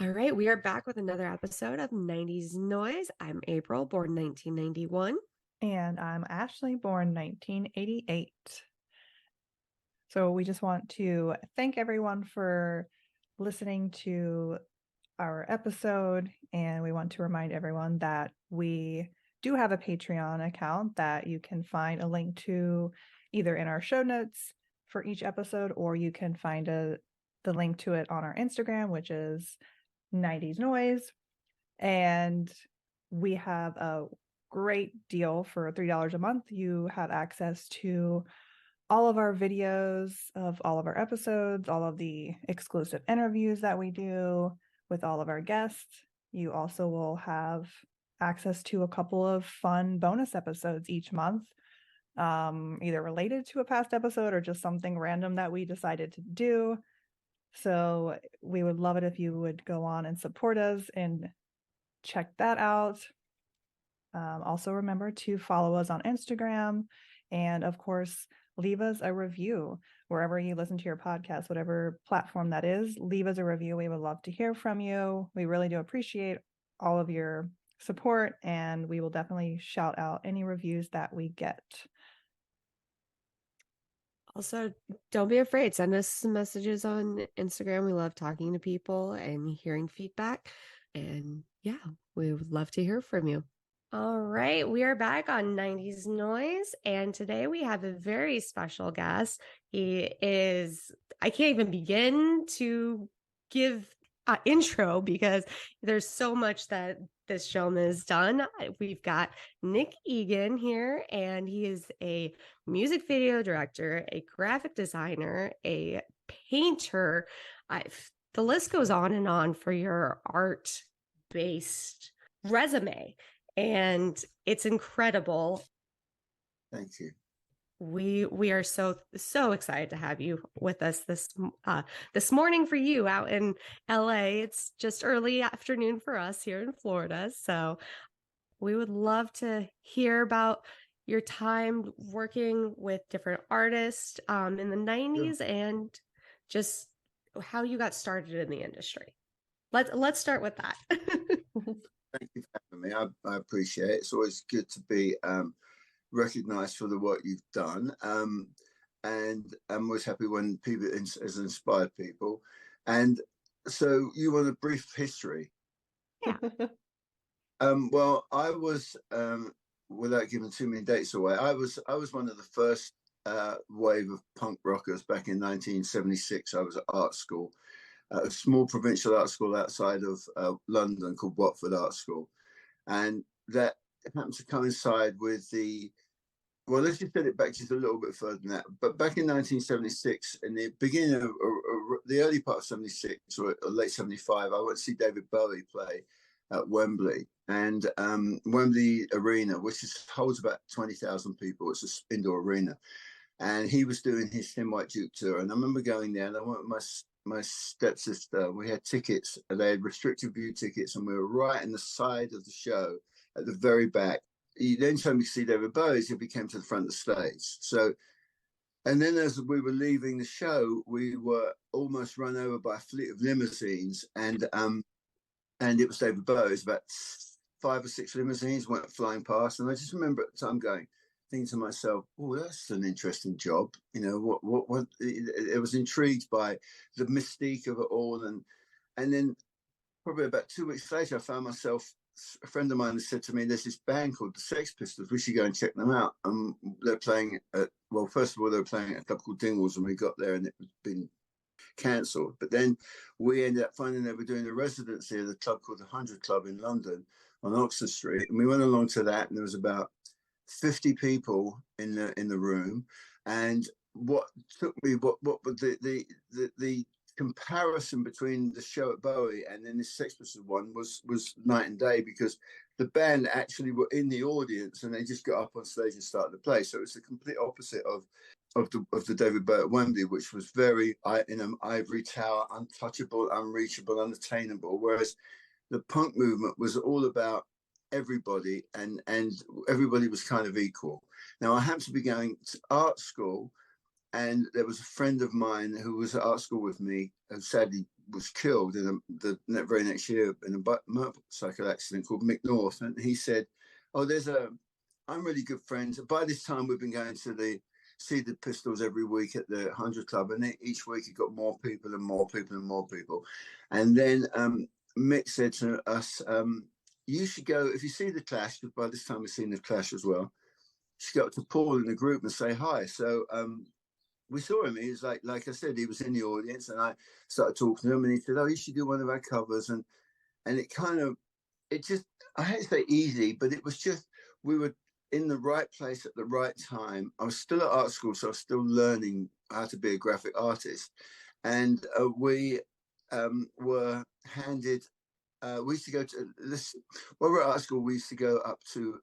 All right, we are back with another episode of 90s Noise. I'm April, born 1991. And I'm Ashley, born 1988. So we just want to thank everyone for listening to our episode. And we want to remind everyone that we do have a Patreon account that you can find a link to either in our show notes for each episode, or you can find the link to it on our Instagram, which is 90s Noise. And we have a great deal for $3 a month. You have access to all of our videos of all of our episodes, all of the exclusive interviews that we do with all of our guests. You also will have access to a couple of fun bonus episodes each month, either related to a past episode or just something random that we decided to do. So we would love it if you would go on and support us and check that out. Also remember to follow us on Instagram, and of course, leave us a review wherever you listen to your podcast, whatever platform that is. Leave us a review. We would love to hear from you. We really do appreciate all of your support, and we will definitely shout out any reviews that we get. Also, don't be afraid. Send us some messages on Instagram. We love talking to people and hearing feedback. And yeah, we would love to hear from you. All right, we are back on 90s Noise, and today we have a very special guest. He is, I can't even begin to give an intro because there's so much that this gentleman has done. We've got Nick Egan here, and he is a music video director, a graphic designer, a painter. The list goes on and on for your art-based resume. And it's incredible. Thank you. We are so excited to have you with us this morning for you out in LA. It's just early afternoon for us here in Florida. So we would love to hear about your time working with different artists in the 90s, yeah, and just how you got started in the industry. Let's start with that. Thank you for having me. I appreciate it. It's always good to be recognized for the work you've done. And I'm always happy when people has inspired people. And so you want a brief history? Yeah. Well, I was, without giving too many dates away, I was one of the first wave of punk rockers back in 1976. I was at art school. A small provincial art school outside of London called Watford Art School. And that happened to coincide with well, let's just get it back just a little bit further than that. But back in 1976, in the beginning of the early part of 76 or late 75, I went to see David Bowie play at Wembley. And Wembley Arena, which holds about 20,000 people, it's an indoor arena. And he was doing his Thin White Duke tour. And I remember going there, and I went with my stepsister. We had tickets, and they had restricted view tickets, and we were right in the side of the show at the very back. The only time you see David Bowie is if he came to the front of the stage. So, and then as we were leaving the show, we were almost run over by a fleet of limousines, and it was David Bowie. It was about 5 or 6 limousines went flying past, and I just remember at the time thinking to myself, "Oh, that's an interesting job." You know, what? I was intrigued by the mystique of it all, and then probably about 2 weeks later, I found myself. A friend of mine said to me, "There's this band called the Sex Pistols. We should go and check them out." They're playing at, well, first of all, they were playing at a club called Dingwalls, and we got there, and it had been cancelled. But then we ended up finding they were doing a residency at a club called the 100 Club in London on Oxford Street, and we went along to that, and there was about 50 people in the room. And what took me, what the comparison between the show at Bowie and then this Sex Pistols one was night and day, because the band actually were in the audience and they just got up on stage and started to play. So it's the complete opposite of the David Bowie at Wembley, which was very in an ivory tower, untouchable, unreachable, unattainable. Whereas the punk movement was all about everybody, and everybody was kind of equal. Now, I happened to be going to art school, and there was a friend of mine who was at art school with me, who sadly was killed in the very next year in a motorcycle accident called Mick North. And he said, oh, I'm really good friends. By this time, we've been going to see the Pistols every week at the 100 Club. And each week it got more people and more people and more people. And then Mick said to us, you should go, if you see the Clash, because by this time we've seen the Clash as well, you should go up to Paul in the group and say hi. So we saw him. He was like I said, he was in the audience, and I started talking to him, and he said, oh, you should do one of our covers. And it just, I hate to say easy, but it was just, we were in the right place at the right time. I was still at art school, so I was still learning how to be a graphic artist. And we were handed, we used to go to this, while we were at art school, we used to go up to,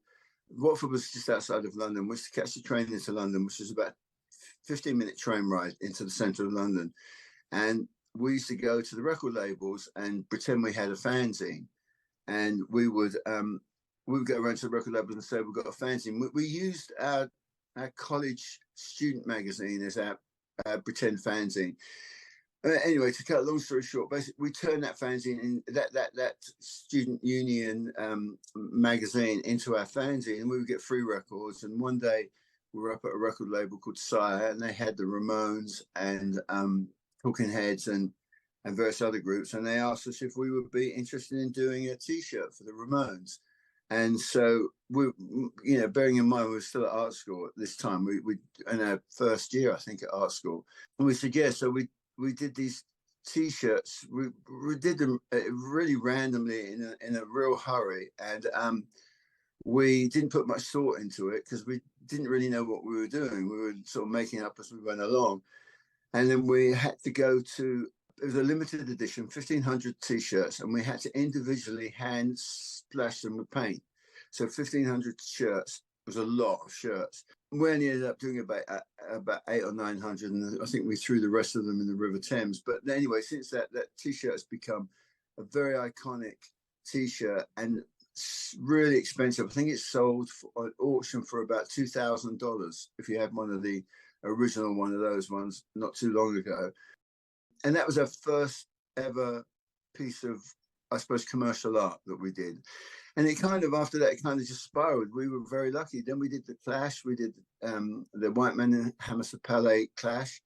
Watford was just outside of London. We used to catch the train into London, which was about 15-minute train ride into the centre of London. And we used to go to the record labels and pretend we had a fanzine. And we would go around to the record labels and say, we've got a fanzine. We used our college student magazine as our pretend fanzine. Anyway, to cut a long story short, basically we turned that fanzine in that student union magazine into our fanzine, and we would get free records. And one day we were up at a record label called Sire, and they had the Ramones and Talking Heads and various other groups, and they asked us if we would be interested in doing a T-shirt for the Ramones. And so we, bearing in mind we were still at art school at this time, we in our first year, I think, at art school, and we said yes. So we did these T-shirts. We did them really randomly in a real hurry, and we didn't put much thought into it because we didn't really know what we were doing. We were sort of making up as we went along, and then we had to go to. It was a limited edition, 1,500 T-shirts, and we had to individually hand splash them with paint. So 1,500 shirts was a lot of shirts. We only ended up doing about 800 or 900, and I think we threw the rest of them in the River Thames. But anyway, since that T-shirt has become a very iconic T-shirt and really expensive. I think it's sold at auction for about $2,000 if you had one of the original one of those ones not too long ago. And that was our first ever piece of, I suppose, commercial art that we did. And it kind of, after that, it kind of just spiraled. We were very lucky. Then we did the Clash. We did the White Man and Hammersmith Palais Clash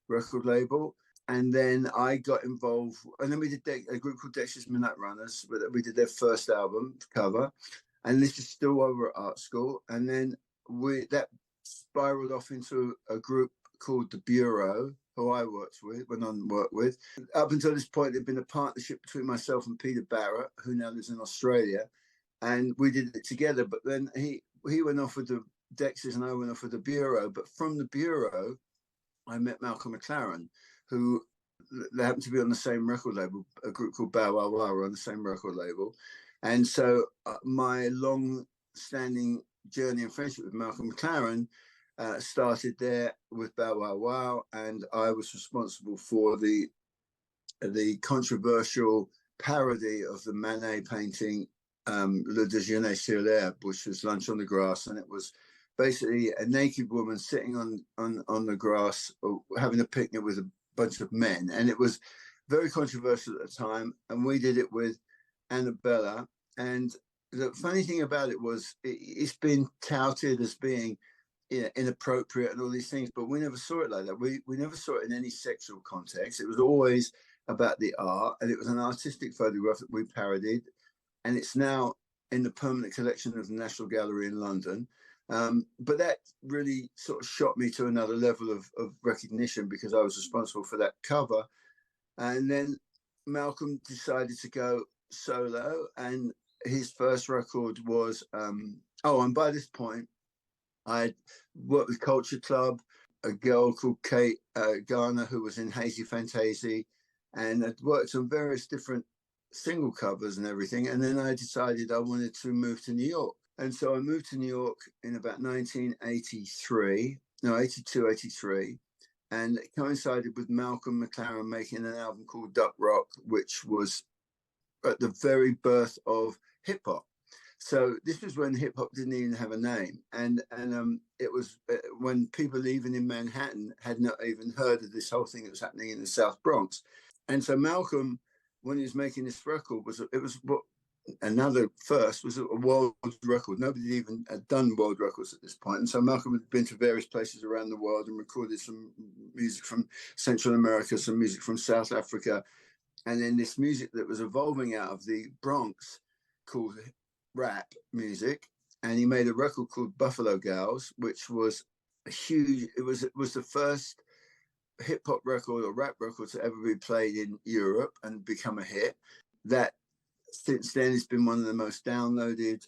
record label. And then I got involved. And then we did a group called Dexter's Midnight Runners. We did their first album cover. And this is still while we were at art school. And then that spiraled off into a group called The Bureau, who I went on to work with. Up until this point, there'd been a partnership between myself and Peter Barrett, who now lives in Australia, and we did it together. But then he went off with the Dexys and I went off with the Bureau. But from the Bureau, I met Malcolm McLaren, who they happened to be on the same record label, a group called Bow Wow Wow were on the same record label. And so my long-standing journey and friendship with Malcolm McLaren started there with Bow Wow Wow, and I was responsible for the controversial parody of the Manet painting Le Déjeuner sur l'herbe, which was Lunch on the Grass, and it was basically a naked woman sitting on the grass having a picnic with a bunch of men, and it was very controversial at the time. And we did it with Annabella, and the funny thing about it was it's been touted as being inappropriate and all these things, but we never saw it like that. We never saw it in any sexual context. It was always about the art, and it was an artistic photograph that we parodied, and it's now in the permanent collection of the National Gallery in London. But that really sort of shot me to another level of recognition because I was responsible for that cover. And then Malcolm decided to go solo, and his first record was and by this point I worked with Culture Club, a girl called Kate Garner, who was in Hazy Fantasy, and I'd worked on various different single covers and everything. And then I decided I wanted to move to New York. And so I moved to New York in about 82, 83. And it coincided with Malcolm McLaren making an album called Duck Rock, which was at the very birth of hip hop. So this was when hip hop didn't even have a name, and it was when people even in Manhattan had not even heard of this whole thing that was happening in the South Bronx. And so Malcolm, when he was making this record, it was what another first was a world record. Nobody even had done world records at this point. And so Malcolm had been to various places around the world and recorded some music from Central America, some music from South Africa, and then this music that was evolving out of the Bronx called rap music. And he made a record called Buffalo Gals, which was a huge, it was the first hip hop record or rap record to ever be played in Europe and become a hit. That since then it's been one of the most downloaded,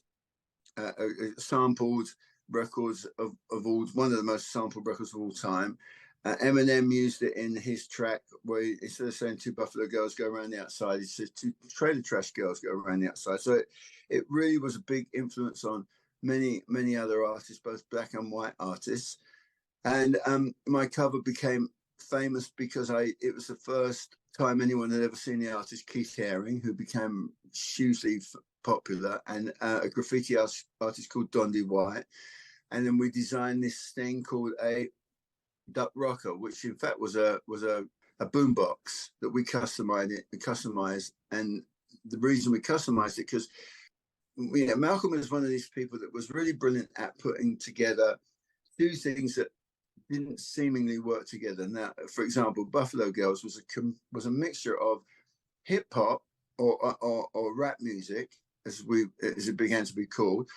sampled records of all, one of the most sampled records of all time. Eminem used it in his track where instead of saying two Buffalo girls go around the outside, he says two trailer trash girls go around the outside. So it really was a big influence on many, many other artists, both black and white artists. And my cover became famous because it was the first time anyone had ever seen the artist Keith Haring, who became hugely popular, and a graffiti artist called Dondi White. And then we designed this thing called a Duck Rocker, which in fact was a boombox that we customized. And the reason we customized it because Malcolm is one of these people that was really brilliant at putting together two things that didn't seemingly work together. Now, for example, Buffalo Girls was a mixture of hip hop or rap music, as it began to be called,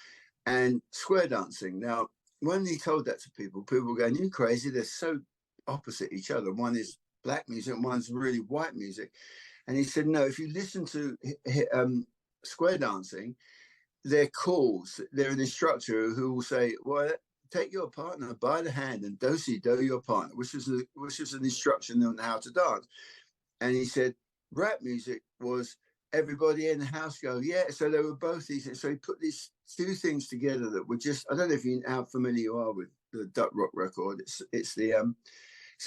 and square dancing. Now, when he told that to people were going, "You crazy? They're so opposite each other. One is black music and one's really white music." And he said, "No, if you listen to square dancing, they're calls. They're an instructor who will say, well, take your partner by the hand and do your partner," which is an instruction on how to dance. And he said, rap music was everybody in the house go, yeah. So they were both these. So he put these two things together that were just, I don't know if how familiar you are with the Duck Rock record. It's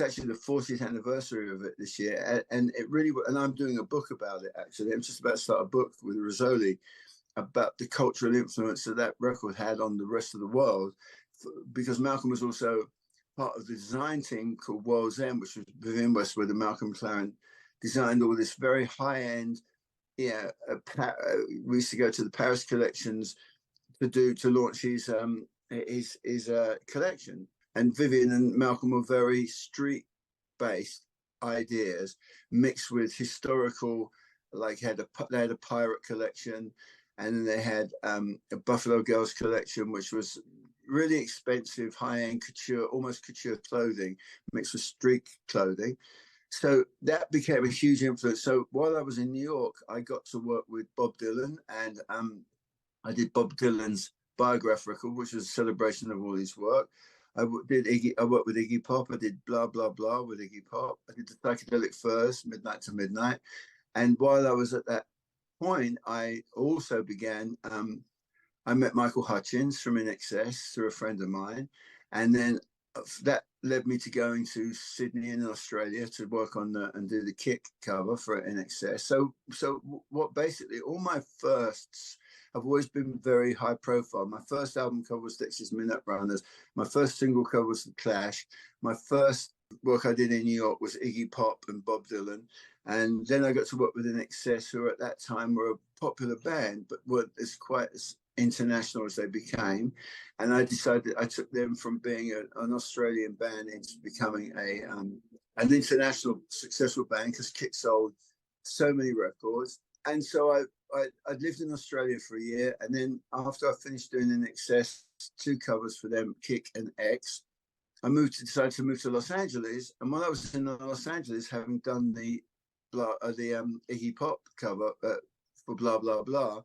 actually the 40th anniversary of it this year. And it really, and I'm doing a book about it, actually. I'm just about to start a book with Rizzoli about the cultural influence that record had on the rest of the world, because Malcolm was also part of the design team called World's End, which was Vivienne Westwood and Malcolm McLaren designed all this very high-end. We used to go to the Paris collections to launch his collection. And Vivienne and Malcolm were very street-based ideas mixed with historical, like they had a pirate collection, and then they had a Buffalo Girls collection, which was really expensive, high-end couture, almost couture clothing mixed with street clothing. So that became a huge influence. So while I was in New York, I got to work with Bob Dylan, and I did Bob Dylan's Biograph record, which was a celebration of all his work. I worked with Iggy Pop. I did Blah, Blah, Blah with Iggy Pop. I did the Psychedelic Furs, Midnight to Midnight. And while I was at that point, I also began, I met Michael Hutchins from INXS through a friend of mine. And then that led me to going to Sydney in Australia to work on and do the Kick cover for INXS. So what basically all my firsts have always been very high profile. My first album cover was Texas Minute Runners. My first single cover was The Clash. My first work I did in New York was Iggy Pop and Bob Dylan. And then I got to work with INXS, who at that time were a popular band, but weren't quite as international as they became. And I decided I took them from being an Australian band into becoming an international successful band, because Kick sold so many records. And so I lived in Australia for a year. And then after I finished doing INXS, two covers for them, Kick and X, I decided to move to Los Angeles. And while I was in Los Angeles, having done the Iggy Pop cover for Blah, Blah, Blah,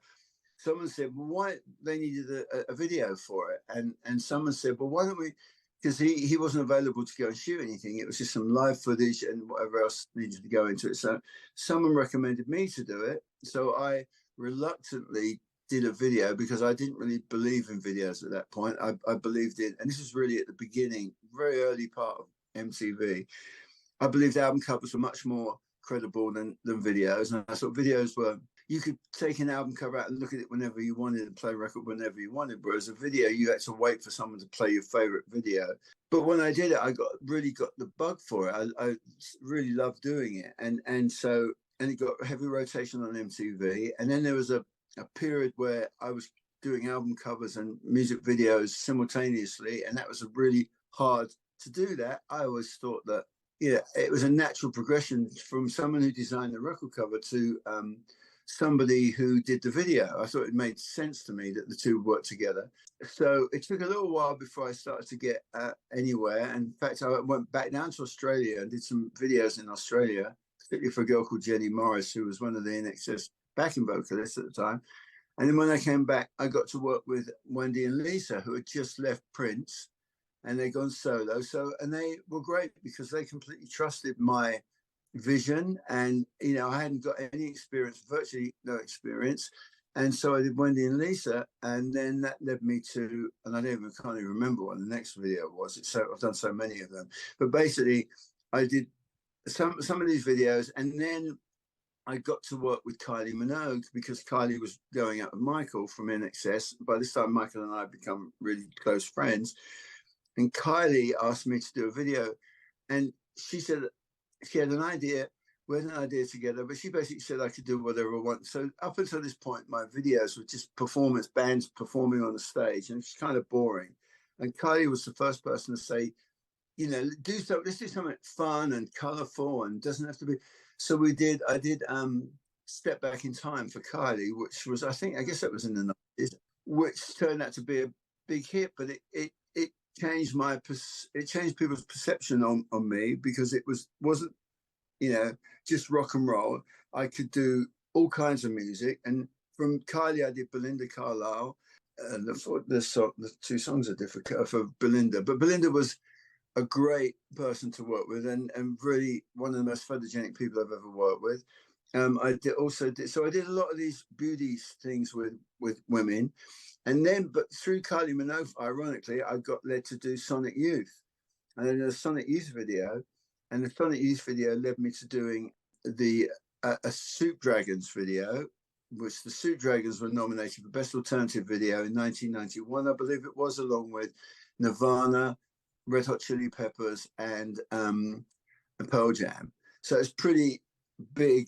someone said, well, why they needed a video for it. And someone said, well, why don't we, because he wasn't available to go and shoot anything. It was just some live footage and whatever else needed to go into it. So someone recommended me to do it. So I reluctantly did a video, because I didn't really believe in videos at that point. I believed in, and this was really at the beginning, very early part of MTV. I believed album covers were much more credible than videos. And I thought videos were you could take an album cover out and look at it whenever you wanted and play a record whenever you wanted. Whereas a video, you had to wait for someone to play your favorite video. But when I did it, I really got the bug for it. I really loved doing it. And it got heavy rotation on MTV. And then there was a period where I was doing album covers and music videos simultaneously. And that was really hard to do that. I always thought that, it was a natural progression from someone who designed the record cover to somebody who did the video. I thought it made sense to me that the two worked together. So it took a little while before I started to get anywhere. And in fact, I went back down to Australia and did some videos in Australia, particularly for a girl called Jenny Morris, who was one of the NXS backing vocalists at the time. And then when I came back, I got to work with Wendy and Lisa, who had just left Prince, and they'd gone solo. And they were great because they completely trusted my vision. And, I hadn't got any experience, virtually no experience. And so I did Wendy and Lisa. And then that led me to, and can't even remember what the next video was. I've done so many of them. But basically, I did some of these videos. And then I got to work with Kylie Minogue because Kylie was going out with Michael from NXS. By this time, Michael and I had become really close friends. And Kylie asked me to do a video. And she said she had an idea. We had an idea together, but she basically said I could do whatever I want. So up until this point, my videos were just performance bands performing on the stage. And it's kind of boring. And Kylie was the first person to say, let's do something fun and colorful and doesn't have to be. So I did Step Back in Time for Kylie, which was, I guess that was in the 90s, which turned out to be a big hit, but it changed people's perception on me because it wasn't, just rock and roll. I could do all kinds of music. And from Kylie, I did Belinda Carlisle. The two songs are difficult for Belinda, but Belinda was a great person to work with and really one of the most photogenic people I've ever worked with. I did a lot of these beauty things with women. And then, but through Kylie Minogue, ironically, I got led to do Sonic Youth. And then the Sonic Youth video, and the Sonic Youth video led me to doing a Soup Dragons video, which the Soup Dragons were nominated for Best Alternative Video in 1991, I believe it was, along with Nirvana, Red Hot Chili Peppers, and Pearl Jam. So it's pretty big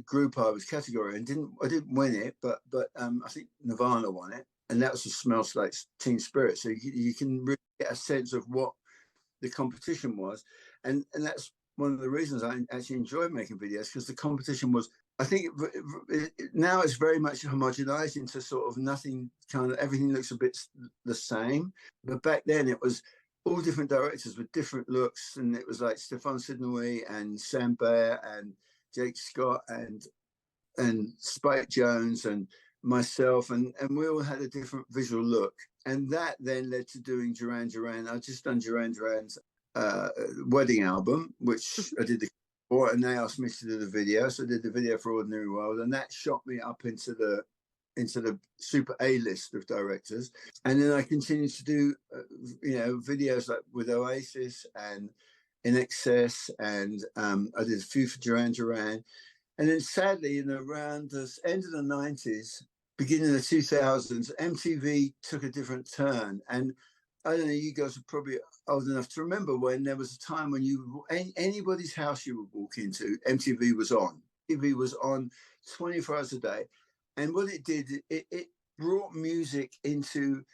group I was category, and I didn't win it, but I think Nirvana won it, and that was the Smells Like Teen Spirit. So you can really get a sense of what the competition was, and that's one of the reasons I actually enjoyed making videos, because the competition was, I think now it's very much homogenized into sort of nothing, kind of everything looks a bit the same, but back then it was all different directors with different looks, and it was like Stefan Sidney and Sam Baer and Jake Scott and Spike Jones and myself, and we all had a different visual look. And that then led to doing Duran Duran. I'd just done Duran Duran's wedding album, which I did and they asked me to do the video. So I did the video for Ordinary World, and that shot me up into the super A-list of directors. And then I continued to do, videos like with Oasis and In Excess, and I did a few for Duran Duran. And then sadly, around the end of the 90s, beginning of the 2000s, MTV took a different turn. And I don't know, you guys are probably old enough to remember when there was a time when anybody's house you would walk into, MTV was on. MTV was on 24 hours a day. And what it did, it brought music into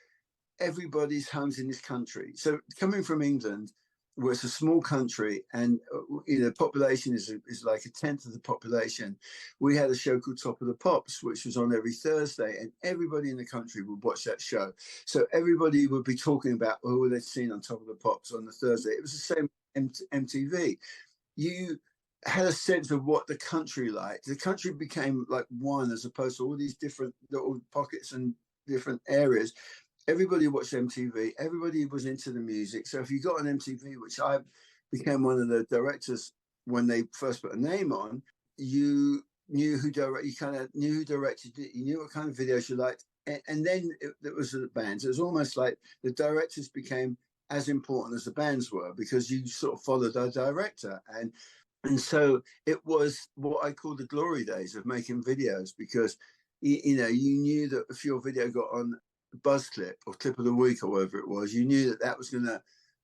everybody's homes in this country. So coming from England, where it's a small country, and the population is like a tenth of the population, we had a show called Top of the Pops, which was on every Thursday, and everybody in the country would watch that show. So everybody would be talking about who they'd seen on Top of the Pops on the Thursday. It was the same MTV. You had a sense of what the country liked. The country became like one, as opposed to all these different little pockets and different areas. Everybody watched MTV. Everybody was into the music. So if you got on MTV, which I became one of the directors when they first put a name on, you knew who directed. You kind of knew who directed it. You knew what kind of videos you liked. And then it was the bands. It was almost like the directors became as important as the bands were, because you sort of followed our director. And And so it was what I call the glory days of making videos, because you know, you knew that if your video got on Buzz Clip or Clip of the Week or whatever it was, you knew that that was going to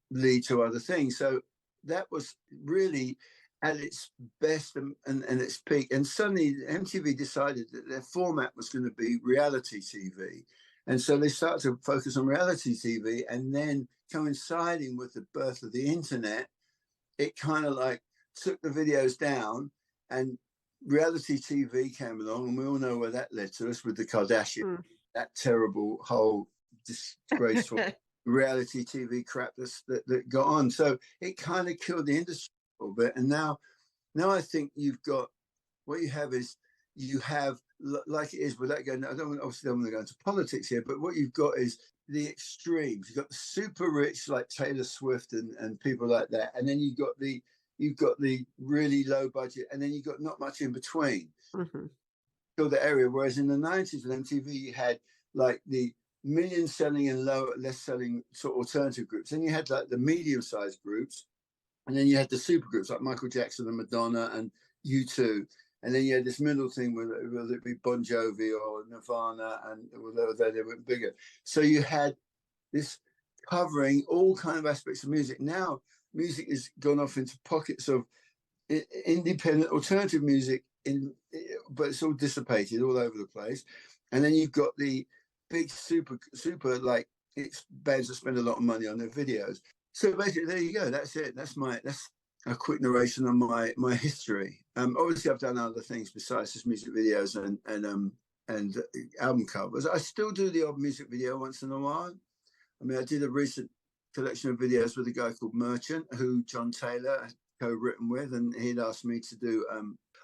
lead to other things. So that was really at its best and its peak. And suddenly MTV decided that their format was going to be reality TV. And so they started to focus on reality TV. And then coinciding with the birth of the internet, it kind of like took the videos down, and reality TV came along, and we all know where that led to us with the Kardashians, that terrible whole disgraceful reality TV crap that got on. So it kind of killed the industry a little bit. And now I think you've got, what you have is, you have, like it is, without going, obviously don't want to go into politics here, but what you've got is the extremes. You've got the super rich like Taylor Swift and people like that, and then you've got the really low budget, and then you've got not much in between. Still the area. Whereas in the 90s with MTV, you had like the million selling and less selling sort of alternative groups. Then you had like the medium sized groups, and then you had the super groups like Michael Jackson and Madonna and U2. And then you had this middle thing, whether it be Bon Jovi or Nirvana, and although they went bigger. So you had this covering all kind of aspects of music. Now music has gone off into pockets of independent alternative music, but it's all dissipated all over the place. And then you've got the big super like bands that spend a lot of money on their videos. So basically, there you go. That's it. That's a quick narration on my history. Obviously, I've done other things besides just music videos and album covers. I still do the odd music video once in a while. I mean, I did a recent collection of videos with a guy called Merchant, who John Taylor had co-written with, and he'd asked me to do.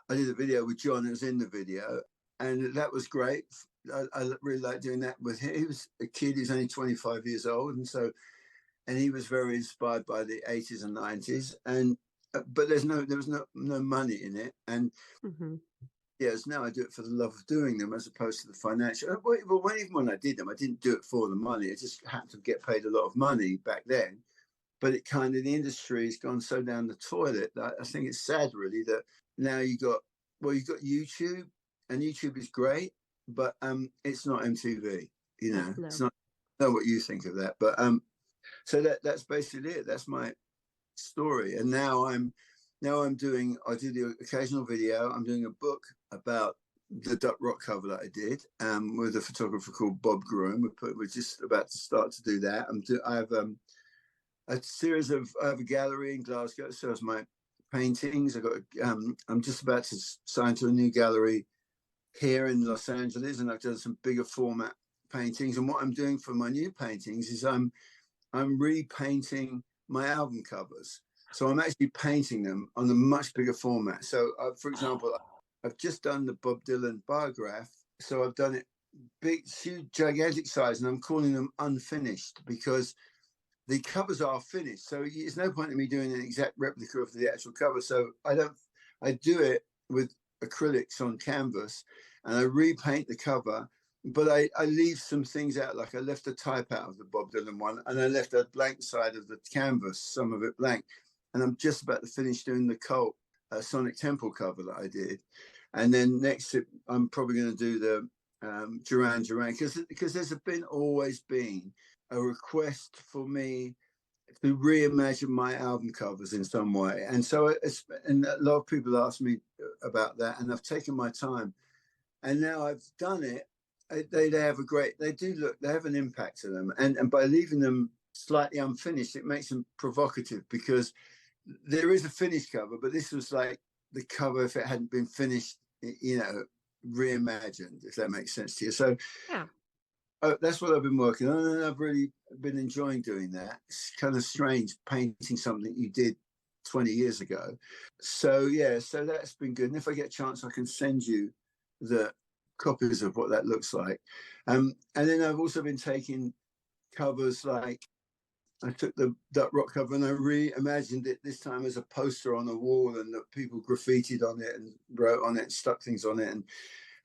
I did a video with John, who was in the video, and that was great. I really liked doing that with him. He was a kid; he was only 25 years old, and he was very inspired by the 80s and 90s. And but there was no money in it, and yes, now I do it for the love of doing them as opposed to the financial. Well, even when I did them, I didn't do it for the money. I just happened to get paid a lot of money back then. But it kind of, the industry has gone so down the toilet that I think it's sad, really, that now you've got YouTube, and YouTube is great, but it's not MTV. You know, it's not. I don't know what you think of that, but so that's basically it. That's my story. And now I do the occasional video. I'm doing a book about the Duck Rock cover that I did with a photographer called Bob Groom. We're just about to start to do that. I have a gallery in Glasgow that sells my paintings. I'm just about to sign to a new gallery here in Los Angeles, and I've done some bigger format paintings. And what I'm doing for my new paintings is I'm repainting my album covers. So I'm actually painting them on a much bigger format. So for example, I've just done the Bob Dylan bar graph. So I've done it big, huge, gigantic size, and I'm calling them unfinished because the covers are finished. So there's no point in me doing an exact replica of the actual cover. So I do it with acrylics on canvas, and I repaint the cover. But I leave some things out, like I left a type out of the Bob Dylan one, and I left a blank side of the canvas, some of it blank. And I'm just about to finish doing the Cult Sonic Temple cover that I did. And then next, I'm probably going to do the Duran Duran, because there's always been a request for me to reimagine my album covers in some way. And so and a lot of people ask me about that, and I've taken my time. And now I've done it. They have they have an impact to them, and by leaving them slightly unfinished, it makes them provocative, because there is a finished cover, but this was like the cover if it hadn't been finished, you know, reimagined, if that makes sense to you. So yeah, that's what I've been working on, and I've really been enjoying doing that. It's kind of strange painting something you did 20 years ago. So yeah, so that's been good. And if I get a chance, I can send you the copies of what that looks like. And then I've also been taking covers, like I took the Duck Rock cover and I reimagined it this time as a poster on a wall, and that people graffitied on it and wrote on it, stuck things on it,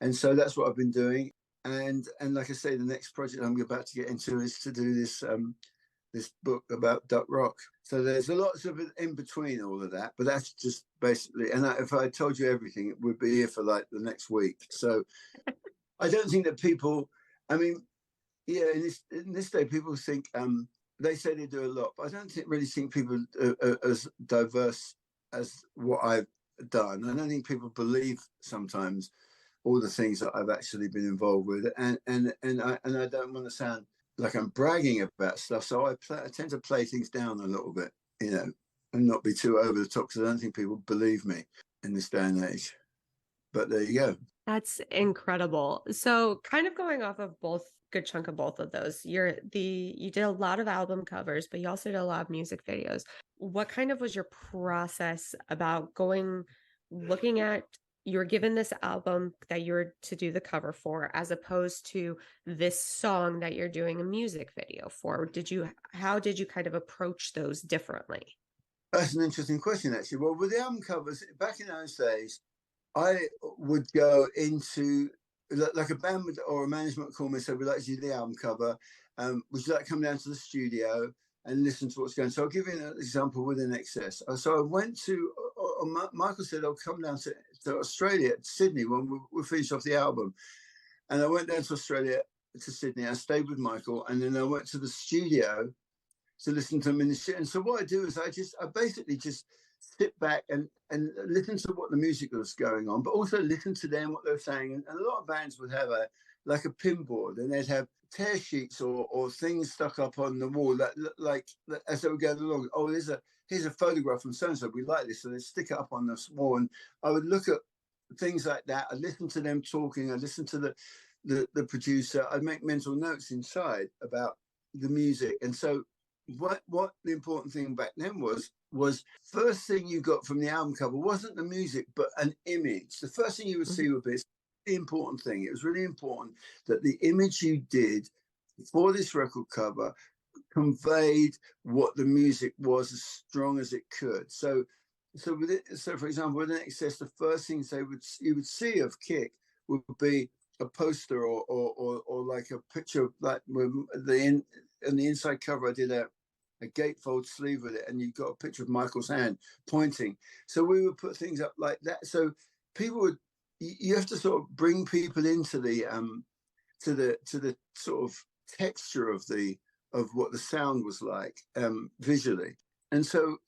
and so that's what I've been doing. And like I say, the next project I'm about to get into is to do this this book about Duck Rock. So there's a lot of in between all of that, but that's just basically, and if I told you everything, it would be here for like the next week. So I don't think that people, I mean, yeah, in this day, people think, they say they do a lot, but I don't really think people are as diverse as what I've done. I don't think people believe sometimes all the things that I've actually been involved with, and I don't want to sound like I'm bragging about stuff, so I tend to play things down a little bit, and not be too over the top, because I don't think people believe me in this day and age. But there you go. That's incredible. So kind of going off of good chunk of both of those, you did a lot of album covers, but you also did a lot of music videos. What kind of was your process about looking at, you were given this album that you're to do the cover for, as opposed to this song that you're doing a music video for? How did you kind of approach those differently? That's an interesting question, actually. Well, with the album covers, back in those days, I would go into, like a band or a management would call me and say, we'd like to do the album cover. Would you like to come down to the studio and listen to what's going on? So I'll give you an example with INXS. So I went to, Michael said, I'll come down to Australia, Sydney, when we finish off the album. And I went down to Australia, to Sydney. I stayed with Michael, and then I went to the studio to listen to them in the shit. And so what I do is I basically just sit back and listen to what the music was going on, but also listen to them, what they were saying. And a lot of bands would have a pinboard, and they'd have tear sheets or things stuck up on the wall that like as they were going along. Oh, here's a photograph from so-and-so, we like this, so they stick it up on the wall. And I would look at things like that. I listen to them talking. I listen to the producer. I'd make mental notes inside about the music. And so what the important thing back then was first thing you got from the album cover wasn't the music, but an image. The first thing you would see would be the important thing. It was really important that the image you did for this record cover conveyed what the music was as strong as it could. So for example, with INXS, the first things you would see of Kick would be a poster or like a picture of like in the inside cover. I did a gatefold sleeve with it, and you got a picture of Michael's hand pointing. So we would put things up like that. So you have to sort of bring people into the to the sort of texture of what the sound was like visually. And so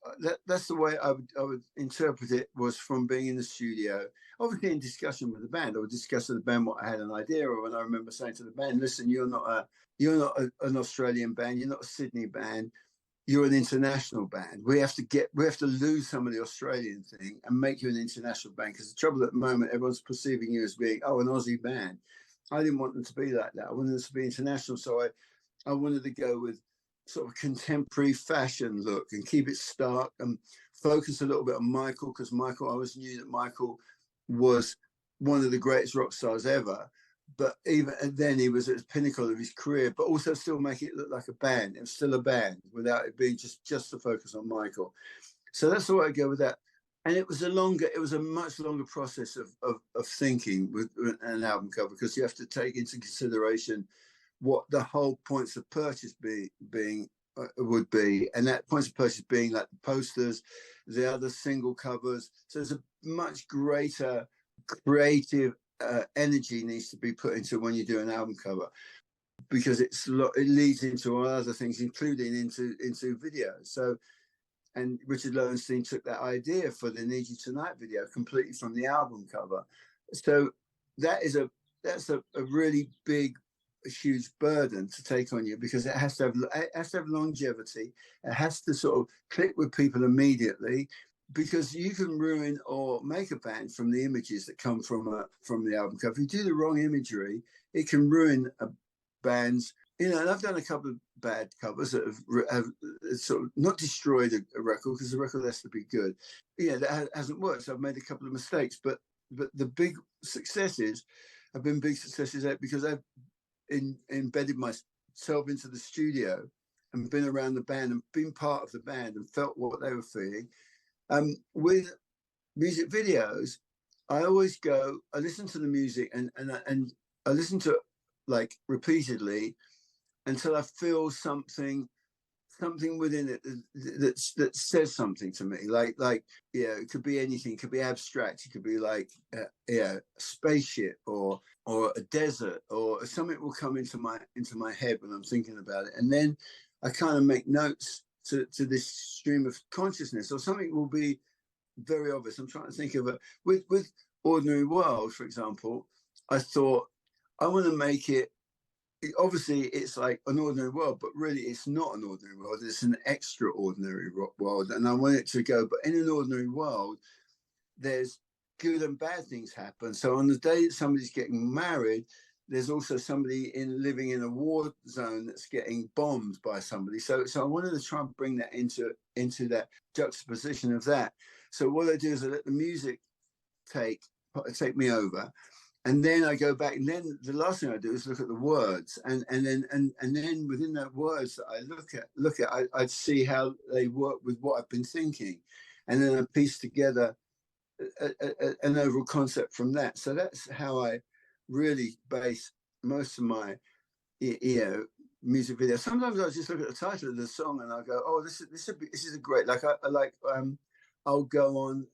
that's the way I would interpret it, was from being in the studio, obviously in discussion with the band. I would discuss with the band what I had an idea of, and I remember saying to the band, "Listen, you're not an Australian band. You're not a Sydney band. You're an international band. We have to lose some of the Australian thing and make you an international band, because the trouble at the moment, everyone's perceiving you as being an Aussie band. I didn't want them to be like that. I wanted them to be international, so I wanted to go with sort of contemporary fashion look and keep it stark and focus a little bit on Michael, because I always knew that Michael was one of the greatest rock stars ever. But even then, he was at the pinnacle of his career, but also still make it look like a band. It was still a band without it being just to focus on Michael. So that's the way I go with that. And it was a much longer process of thinking with an album cover, because you have to take into consideration what the whole points of purchase would be, and that points of purchase being like the posters, the other single covers. So there's a much greater creative energy needs to be put into when you do an album cover, because it leads into other things, including into video. So, and Richard Lowenstein took that idea for the Need You Tonight video completely from the album cover. So that's a really big, a huge burden to take on you, because it has to have longevity. It has to sort of click with people immediately, because you can ruin or make a band from the images that come from the album cover. If you do the wrong imagery, it can ruin a band's. And I've done a couple of bad covers that have sort of not destroyed a record, because the record has to be good. That hasn't worked. So I've made a couple of mistakes, but the big successes have been big successes because I've embedded myself into the studio and been around the band and been part of the band and felt what they were feeling. With music videos, I listen to the music and I listen to it like repeatedly until I feel something something within it that says something to me, like it could be anything. It could be abstract. It could be like a spaceship or a desert, or something will come into my head when I'm thinking about it, and then I kind of make notes to this stream of consciousness, or something will be very obvious. I'm trying to think of it with Ordinary World, for example. I thought I want to make it. Obviously, it's like an ordinary world, but really, it's not an ordinary world. It's an extraordinary world, and I want it to go. But in an ordinary world, there's good and bad things happen. So on the day that somebody's getting married, there's also somebody living in a war zone that's getting bombed by somebody. So I wanted to try and bring that into that juxtaposition of that. So what I do is I let the music take me over, and then I go back, and then the last thing I do is look at the words, and then within that words that I look at, I'd see how they work with what I've been thinking, and then I piece together an overall concept from that. So that's how I really base most of my music videos. Sometimes I just look at the title of the song and I go, oh, this is a great, like I like I'll go on.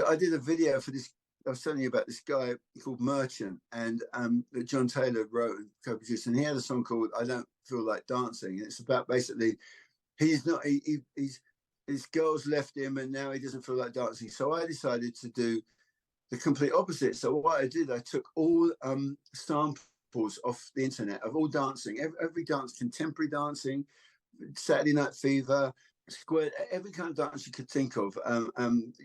I did a video for this. I was telling you about this guy called Merchant, and that John Taylor wrote and co-produced, and he had a song called "I Don't Feel Like Dancing." And it's about basically he's his girls left him, and now he doesn't feel like dancing. So I decided to do the complete opposite. So what I did, I took all samples off the internet of all dancing, every dance, contemporary dancing, Saturday Night Fever, square, every kind of dance you could think of,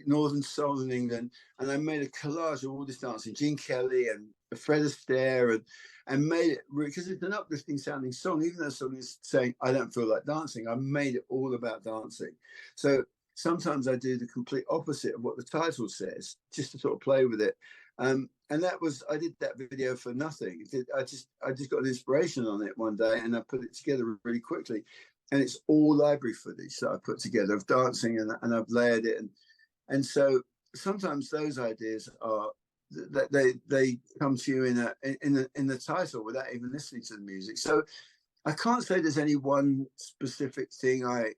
Northern Soul in England, and I made a collage of all this dancing, Gene Kelly and Fred Astaire, and made it, because it's an uplifting sounding song, even though the song is saying I don't feel like dancing, I made it all about dancing. So sometimes I do the complete opposite of what the title says, just to sort of play with it. And that was, I did that video for nothing. I just got an inspiration on it one day, and I put it together really quickly. And it's all library footage that I put together of dancing, and I've layered it. And so sometimes those ideas are that they come to you in the title without even listening to the music. So I can't say there's any one specific thing I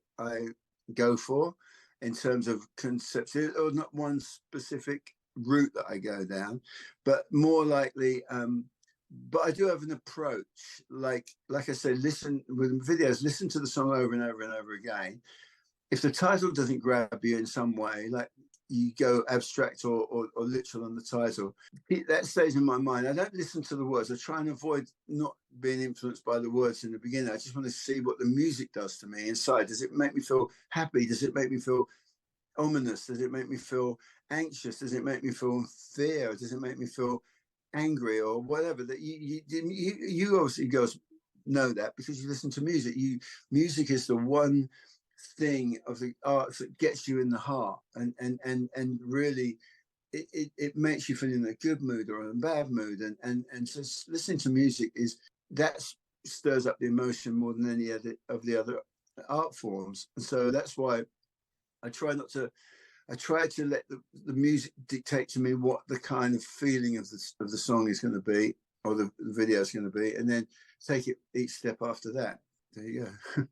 go for in terms of concepts, or not one specific route that I go down, but more likely but I do have an approach, like I said, listen with videos, listen to the song over and over and over again. If the title doesn't grab you in some way, like you go abstract or literal on the title, that stays in my mind. I don't listen to the words. I try and avoid not being influenced by the words in the beginning. I just want to see what the music does to me inside. Does it make me feel happy? Does it make me feel ominous? Does it make me feel anxious? Does it make me feel fear? Does it make me feel angry or whatever? That you obviously girls know that because you listen to music. Music is the one thing of the arts that gets you in the heart, and really it makes you feel in a good mood or a bad mood, and so listening to music that stirs up the emotion more than any of the other art forms. And so that's why I try to let the music dictate to me what the kind of feeling of the song is going to be, or the video is going to be, and then take it each step after that. There you go.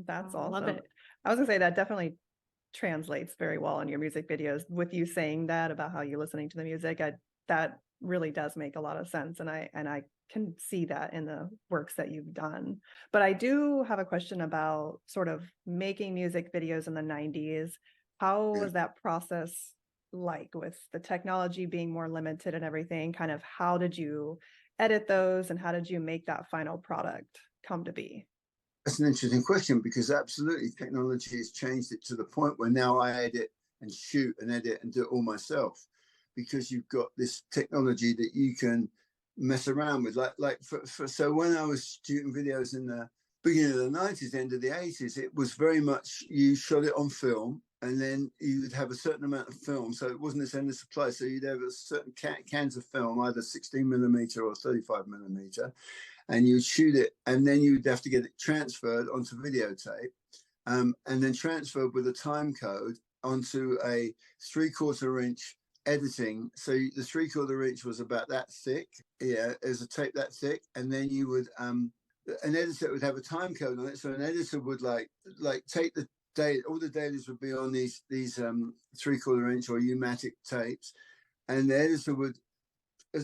That's awesome. Love it. I was gonna say that definitely translates very well in your music videos. With you saying that about how you're listening to the music, that really does make a lot of sense, and I can see that in the works that you've done. But I do have a question about sort of making music videos in the 90s. How was that process like, with the technology being more limited and everything? Kind of how did you edit those, and how did you make that final product come to be? That's an interesting question, because absolutely technology has changed it to the point where now I edit and shoot and edit and do it all myself, because you've got this technology that you can mess around with. So when I was shooting videos in the beginning of the 90s, end of the 80s, it was very much you shot it on film, and then you would have a certain amount of film. So it wasn't this endless supply. So you'd have a certain cans of film, either 16mm or 35mm, and you would shoot it, and then you'd have to get it transferred onto videotape, and then transferred with a time code onto a 3/4 inch editing. So the 3/4 inch was about that thick. Yeah, it was a tape that thick, and then you would an editor would have a time code on it. So an editor would like take the day, all the dailies would be on these 3/4 inch or U-matic tapes, and the editor would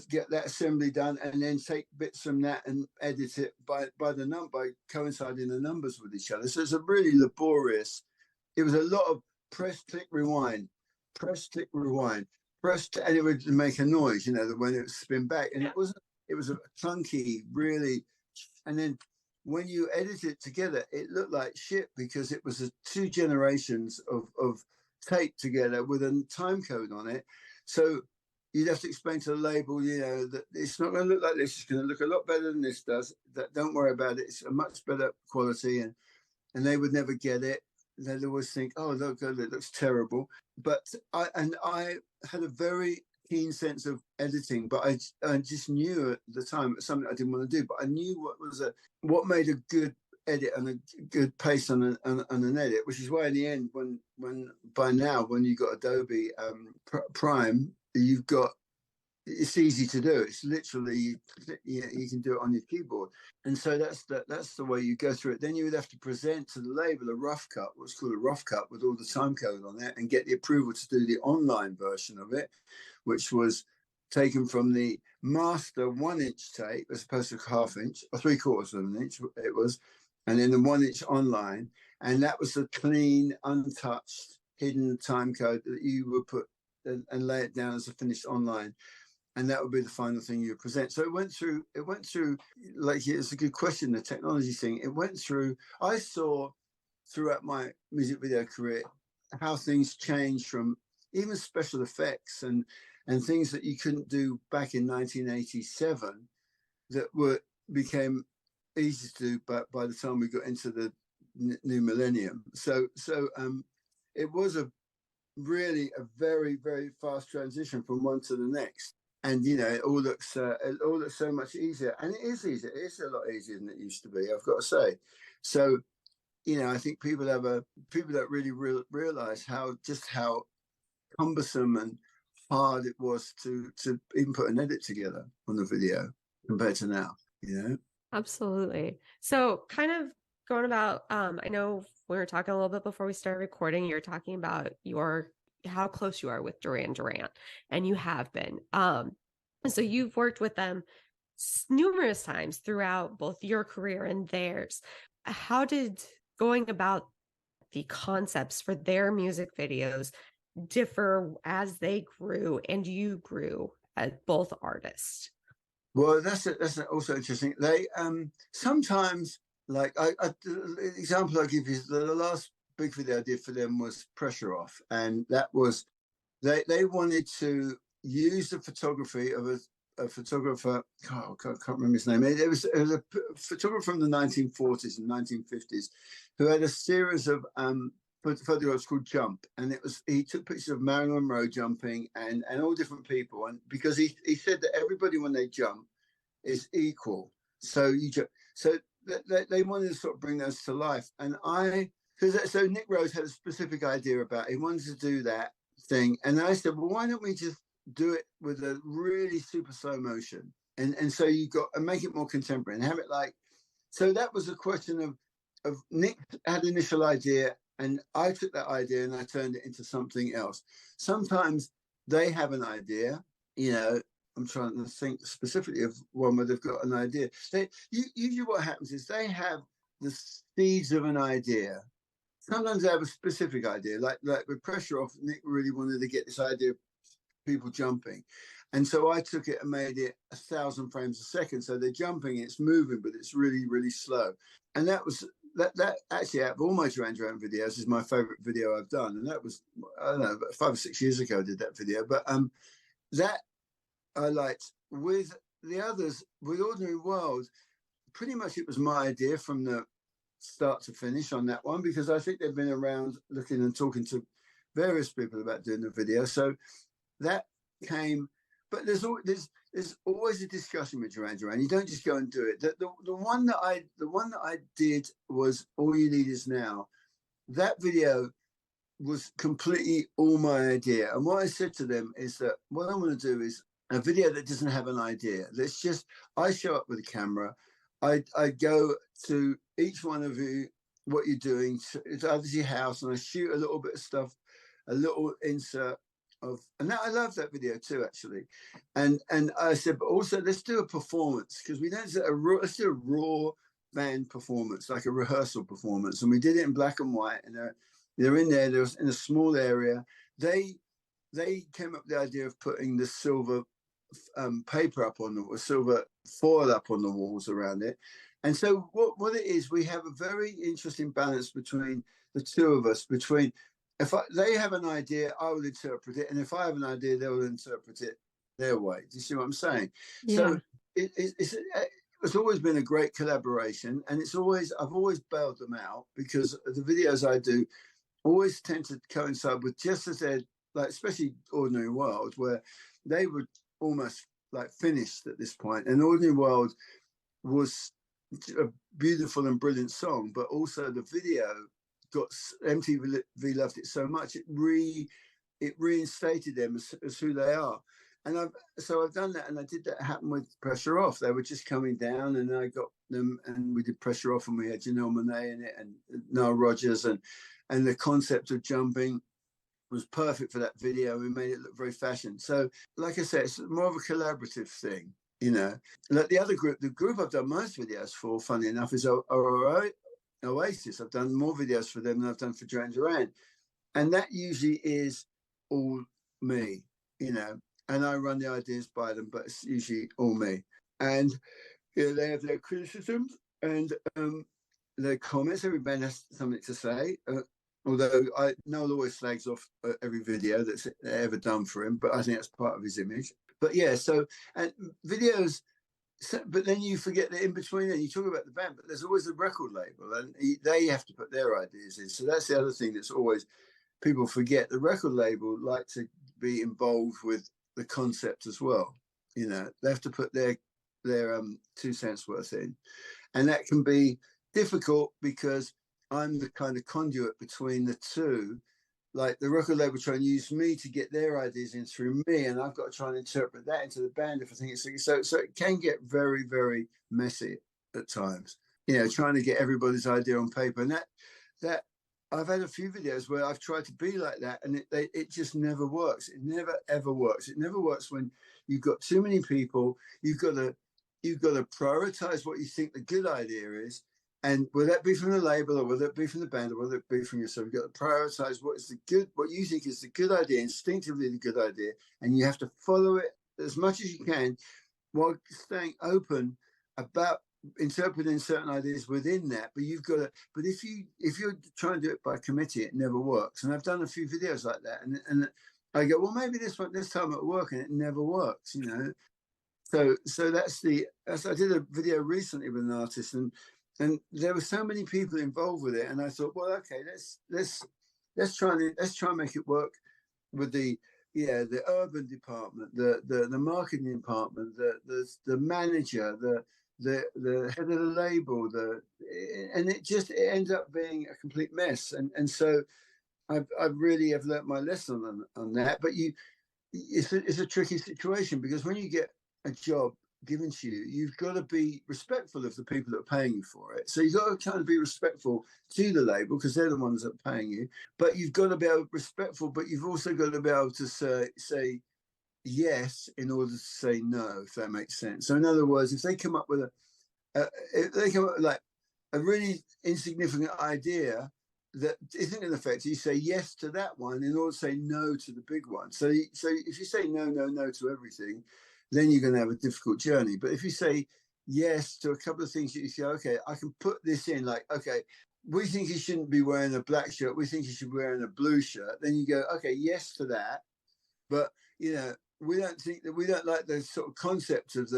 get that assembly done and then take bits from that and edit it by coinciding the numbers with each other. So it's a really laborious. It was a lot of press, click, rewind, press, click, rewind, press, and it would make a noise, when it would spin back. And it was a clunky, really. And then when you edit it together, it looked like shit because it was 2 generations of tape together with a time code on it. So you'd have to explain to the label, that it's not going to look like this. It's going to look a lot better than this does. Don't worry about it. It's a much better quality, and they would never get it. They'd always think, "Oh, look, it looks terrible." But I had a very keen sense of editing, but I just knew at the time it was something I didn't want to do. But I knew what made a good edit and a good pace on an edit, which is why in the end, when by now when you got Adobe Prime, it's easy to do. It's literally you can do it on your keyboard, and so that's the way you go through it. Then you would have to present to the label a rough cut, what's called a rough cut, with all the time code on it, and get the approval to do the online version of it, which was taken from the master 1-inch tape as opposed to 1/2 inch or 3/4 of an inch. It was, and then the 1-inch online, and that was a clean, untouched, hidden time code that you would put and lay it down as a finished online, and that would be the final thing you present. So it went through like, it's a good question, the technology thing. It went through, I saw throughout my music video career how things changed from even special effects and things that you couldn't do back in 1987 that became easy to do by the time we got into the new millennium. So it was really a very, very fast transition from one to the next, and it all looks so much easier, and it is easier. It's a lot easier than it used to be, I've got to say. So I think people don't really realize how cumbersome and hard it was to even put an edit together on the video compared to now. Absolutely. So kind of going about, I know we were talking a little bit before we started recording, you're talking about how close you are with Duran Duran, and you have been. And so you've worked with them numerous times throughout both your career and theirs. How did going about the concepts for their music videos differ as they grew and you grew as both artists? Well, that's also interesting. They sometimes, like the example I give you is the last big video I did for them was Pressure Off, and that was they wanted to use the photography of a photographer. I can't remember his name. It was a photographer from the 1940s and 1950s who had a series of photographs called Jump, and he took pictures of Marilyn Monroe jumping and all different people, and because he said that everybody when they jump is equal, so they wanted to sort of bring those to life. And so Nick Rose had a specific idea about it. He wanted to do that thing, and I said, well, why don't we just do it with a really super slow motion, and so and make it more contemporary and have it like. So that was a question of Nick had an initial idea, and I took that idea and I turned it into something else. Sometimes they have an idea, I'm trying to think specifically of one where they've got an idea. Usually what happens is they have the seeds of an idea. Sometimes they have a specific idea, like with Pressure Off, Nick really wanted to get this idea of people jumping. And so I took it and made it 1,000 frames a second. So they're jumping, it's moving, but it's really, really slow. And that actually, out of all my Duran Duran videos, is my favorite video I've done. And that was, I don't know, about 5 or 6 years ago I did that video. But that I liked. With the others, with Ordinary World, pretty much it was my idea from the start to finish on that one, because I think they've been around looking and talking to various people about doing the video. So that came, but there's always a discussion with Duran Duran. You don't just go and do it. The one that I did was All You Need Is Now. That video was completely all my idea. And what I said to them is that what I want to do is a video that doesn't have an idea. I show up with a camera. I go to each one of you, what you're doing. It's obviously your house, and I shoot a little bit of stuff, a little insert of, and that, I love that video too, actually. And I said, but also let's do a performance, because we don't let's do a raw band performance, like a rehearsal performance. And we did it in black and white, and they're in there. There's in a small area. They came up with the idea of putting the silver paper up on the silver foil up on the walls around it. And so what it is, we have a very interesting balance between the two of us, between they have an idea, I will interpret it, and if I have an idea, they will interpret it their way. Do you see what I'm saying? Yeah. So it's always been a great collaboration, and I've always bailed them out, because the videos I do always tend to coincide with, just as they're like, especially Ordinary World, where they were almost like finished at this point. And Ordinary World was a beautiful and brilliant song, but also the video got, MTV loved it so much, it reinstated them as who they are. And I've done that, and I did that happen with Pressure Off. They were just coming down, and I got them, and we did Pressure Off, and we had Janelle Monáe in it, and Nile Rodgers, and the concept of jumping was perfect for that video. We made it look very fashion. So, like I said, it's more of a collaborative thing, you know. Like the other group, the group I've done most videos for, funny enough, is Oasis. I've done more videos for them than I've done for Duran Duran. And that usually is all me, you know, and I run the ideas by them, but it's usually all me. And you know, they have their criticisms and their comments. Every band has something to say. Although Noel always slags off every video that's ever done for him, but I think that's part of his image. But yeah, so, and videos, but then you forget that in between, and you talk about the band, but there's always a record label, and they have to put their ideas in. So that's the other thing that's always, people forget. The record label like to be involved with the concept as well. You know, they have to put their 2 cents worth in, and that can be difficult because I'm the kind of conduit between the two. Like the record label try and use me to get their ideas in through me, and I've got to try and interpret that into the band if I think it's so it can get very, very messy at times. You know, trying to get everybody's idea on paper, and that I've had a few videos where I've tried to be like that, and it just never works. It never ever works. It never works when you've got too many people. You've got to prioritize what you think the good idea is. And will that be from the label, or will that be from the band, or will it be from yourself? You've got to prioritize what you think is the good idea, instinctively the good idea, and you have to follow it as much as you can while staying open about interpreting certain ideas within that. But you've got to, but if you're trying to do it by committee, it never works. And I've done a few videos like that, and I go, well, maybe this time it'll work, and it never works, you know. So that's I did a video recently with an artist, and there were so many people involved with it, and I thought, well, okay, let's try and make it work with the urban department, the marketing department, the manager, the head of the label, and it ends up being a complete mess. And so I really have learnt my lesson on that. But it's a tricky situation, because when you get a job given to you, you've got to be respectful of the people that are paying you for it. So you've got to kind of be respectful to the label, because they're the ones that are paying you. But you've got to be respectful, but you've also got to be able to say yes in order to say no, if that makes sense. So in other words, if they come up with like a really insignificant idea that isn't in effect, you say yes to that one in order to say no to the big one. So if you say no to everything, then you're going to have a difficult journey. But if you say yes to a couple of things that you say, okay, I can put this in, like, okay, we think he shouldn't be wearing a black shirt, we think he should be wearing a blue shirt, then you go, okay, yes to that. But, you know, we don't like the sort of concept of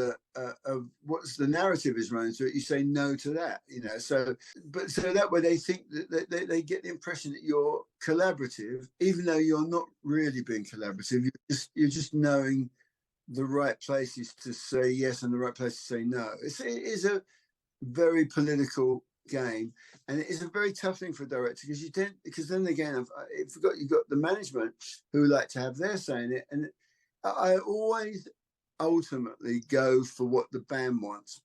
of what's the narrative is running through it. You say no to that, you know. So that way they think that they get the impression that you're collaborative, even though you're not really being collaborative. You're just knowing the right places to say yes and the right place to say no. It is a very political game, and it is a very tough thing for a director, because then again, I forgot you've got the management who like to have their say in it, and I always ultimately go for what the band wants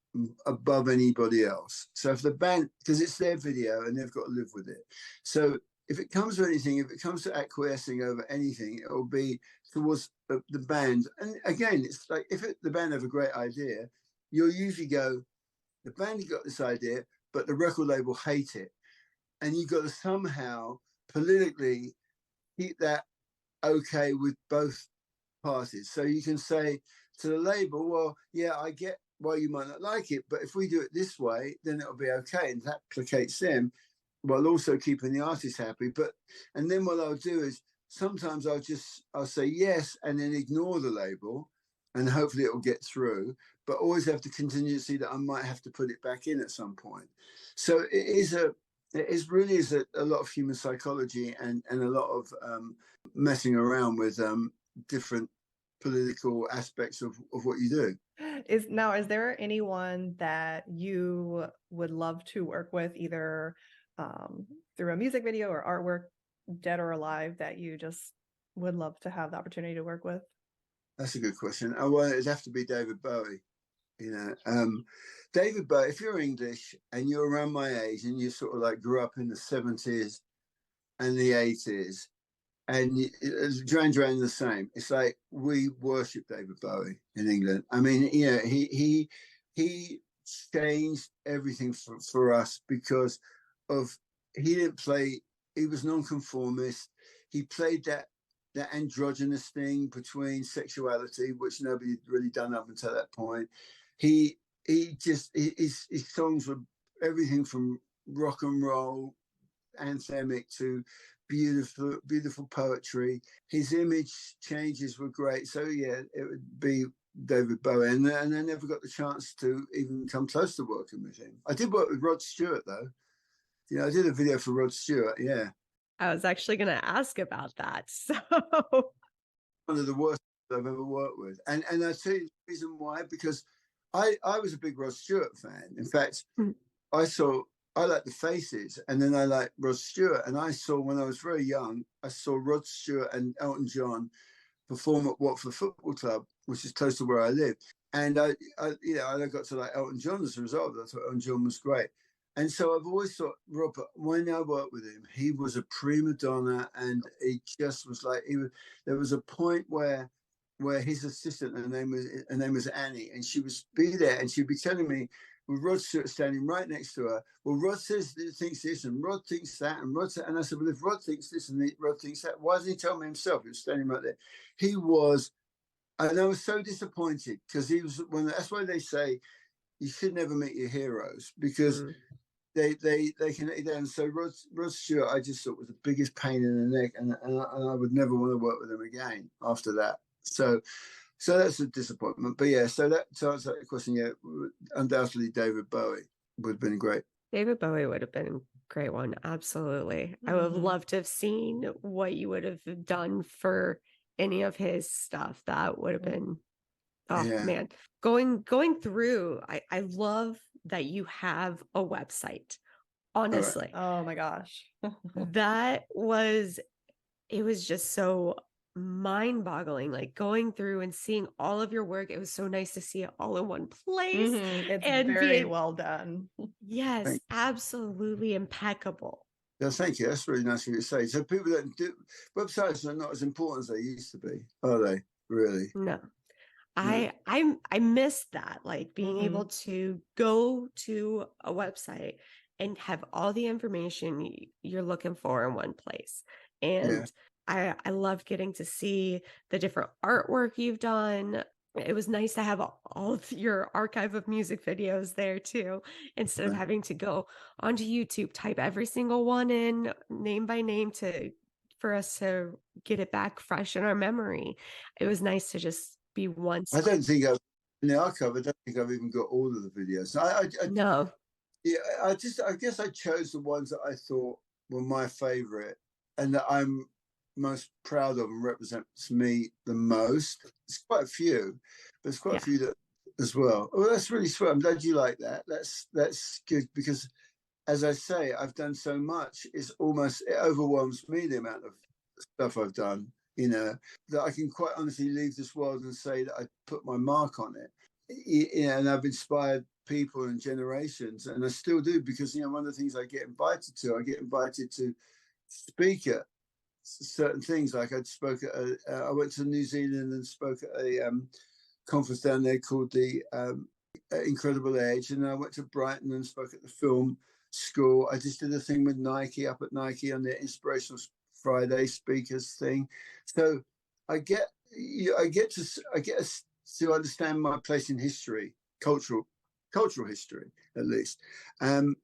above anybody else. So if the band, because it's their video and they've got to live with it. So if it comes to anything, if it comes to acquiescing over anything, it will be towards the band. And again, it's like if the band have a great idea, you'll usually go, the band got this idea, but the record label hate it. And you've got to somehow politically keep that okay with both parties. So you can say to the label, well, yeah, I get why you might not like it, but if we do it this way, then it'll be okay. And that placates them while also keeping the artist happy. And then what I'll do is sometimes I'll say yes and then ignore the label and hopefully it will get through, but always have the contingency that I might have to put it back in at some point. So it really is a lot of human psychology and a lot of messing around with different political aspects of what you do. Is there anyone that you would love to work with, either through a music video or artwork, dead or alive, that you just would love to have the opportunity to work with? That's a good question. Well, it'd have to be David Bowie. David Bowie, if you're English and you're around my age and you sort of like grew up in the 70s and the 80s, and Duran Duran the same. It's like we worship David Bowie in England. I mean, he changed everything for us because he didn't play. He was nonconformist. He played that androgynous thing between sexuality, which nobody had really done up until that point. His songs were everything from rock and roll, anthemic, to beautiful poetry. His image changes were great. So yeah, it would be David Bowie. And I never got the chance to even come close to working with him. I did work with Rod Stewart though. I did a video for Rod Stewart. Yeah. I was actually going to ask about that. So one of the worst I've ever worked with. And I tell you the reason why, because I was a big Rod Stewart fan. In fact, I like the Faces, and then I like Rod Stewart. And I saw, when I was very young, I saw Rod Stewart and Elton John perform at Watford Football Club, which is close to where I live. And I got to like Elton John as a result. I thought Elton John was great. And so I've always thought, Robert, when I worked with him, he was a prima donna, and he just was like, there was a point where his assistant, her name was Annie, and she would be there and she'd be telling me, with Rod Stewart standing right next to her, well, Rod thinks this, and Rod thinks that, and Rod said, and I said, well, if Rod thinks this and Rod thinks that, why doesn't he tell me himself? He was standing right there. He was, and I was so disappointed, because he was that's why they say you should never meet your heroes, because they can let you down. So Rod Stewart, I just thought was the biggest pain in the neck, and I would never want to work with him again after that. So that's a disappointment. But yeah, so to answer that question, yeah, undoubtedly David Bowie would have been great. David Bowie would have been a great one. Absolutely. I would have loved to have seen what you would have done for any of his stuff. That would have been, man. Going through, I love that you have a website. Honestly. Right. Oh my gosh. It was just so mind-boggling, like going through and seeing all of your work. It was so nice to see it all in one place. It's very well done. Yes, absolutely impeccable. Yeah, thank you. That's really nice of you to say. So people that do websites are not as important as they used to be, are they? Really? No. I miss that, like being able to go to a website and have all the information you're looking for in one place. And I love getting to see the different artwork you've done. It was nice to have all of your archive of music videos there too, instead of having to go onto YouTube, type every single one in name by name for us to get it back fresh in our memory. It was nice to just be one. I don't think in the archive, I don't think I've even got all of the videos. No. Yeah, I guess I chose the ones that I thought were my favorite and that I'm most proud of and represents me the most. It's quite a few, but it's quite a few that as well. Oh, that's really sweet. I'm glad you like that. That's good, because as I say, I've done so much. It overwhelms me, the amount of stuff I've done. you know, that I can quite honestly leave this world and say that I put my mark on it. You know, and I've inspired people and generations, and I still do, because, you know, one of the things I get invited to speak at certain things. Like I went to New Zealand and spoke at a conference down there called the Incredible Age, and I went to Brighton and spoke at the film school. I just did a thing with Nike, up at Nike, on their Inspirational Friday speakers thing. So I get to understand my place in history, cultural history at least, and